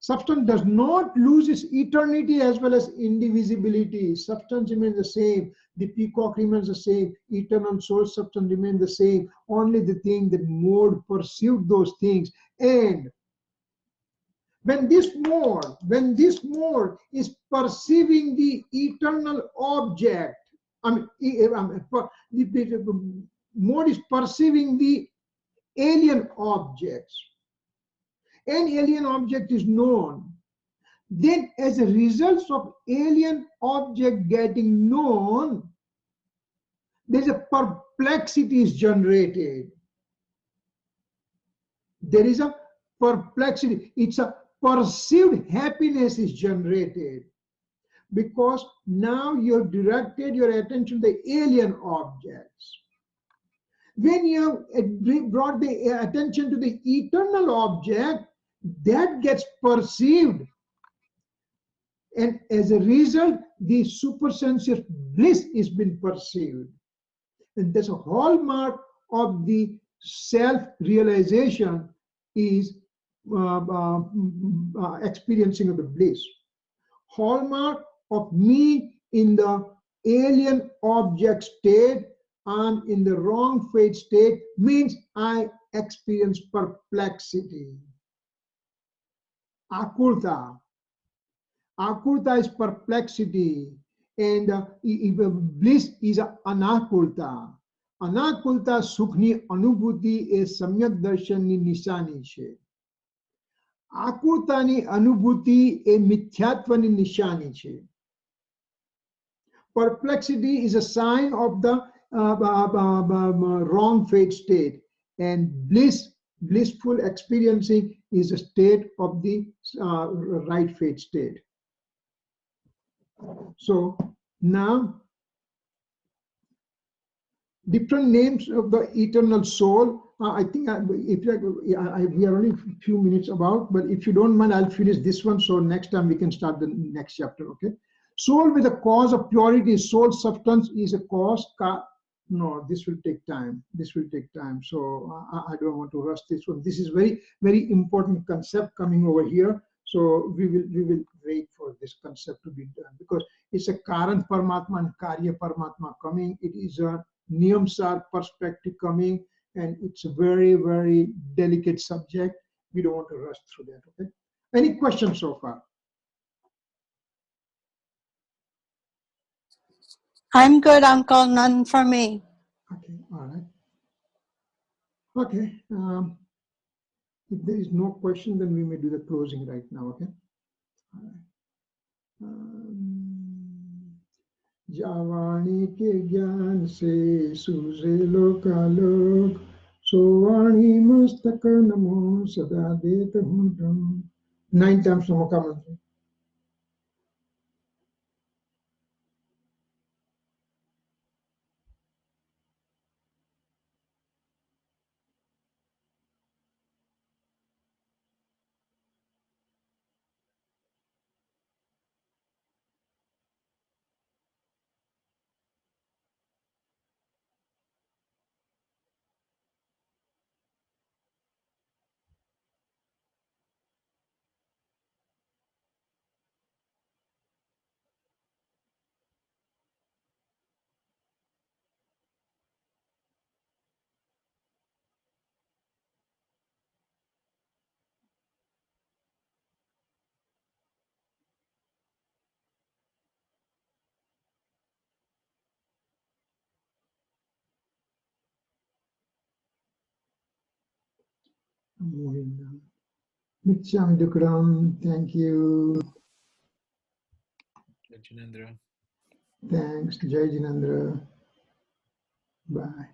[SPEAKER 1] Substance does not lose its eternity as well as indivisibility. Substance remains the same. The peacock remains the same. Eternal soul substance remains the same. Only the thing that mode perceived those things. And when this mode is perceiving the eternal object, the mode is perceiving the alien objects. An alien object is known. Then as a result of alien object getting known, there's a perplexity is generated. There is a perplexity. It's a perceived happiness is generated because now you've directed your attention to the alien objects. When you brought the attention to the eternal object, that gets perceived. And as a result, the supersensuous bliss is being perceived. And that's a hallmark of the self-realization is experiencing of the bliss. Hallmark of me in the alien object state and in the wrong fate state means I experience perplexity. Akurta. Akurta is perplexity, and bliss is anakurta. Anakurta sukhni anubhuti e samyak darshanni nishani છે. આકુરતાની અનુભૂતિ એ મિથ્યાત્વની નિશાની છે. Perplexity is a sign of the wrong fate state, and blissful experiencing is a state of the right fate state. So now, different names of the eternal soul. I think we are only a few minutes about, but if you don't mind, I'll finish this one. So next time we can start the next chapter. Okay. Soul with a cause of purity. Soul substance is a cause. No, this will take time. This will take time. So I don't want to rush this one. This is very, very important concept coming over here. So we will wait for this concept to be done because it's a Karan Paramatma and Karya Paramatma coming. It is a Niyamsar perspective coming, and it's a very, very delicate subject. We don't want to rush through that. Okay. Any questions so far?
[SPEAKER 2] I'm good, Uncle. None for me.
[SPEAKER 1] Okay. All right. Okay. If there is no question, then we may do the closing right now. Okay. All right. जावाणी के ज्ञान से सूझे लोकालोक सोवाणी मस्तक नमो सदा देत हूँ 9 times Namo Kamantra. Nityam Dukram, thank you.
[SPEAKER 5] Jai Jinendra.
[SPEAKER 1] Thanks, Jai Jinendra. Bye.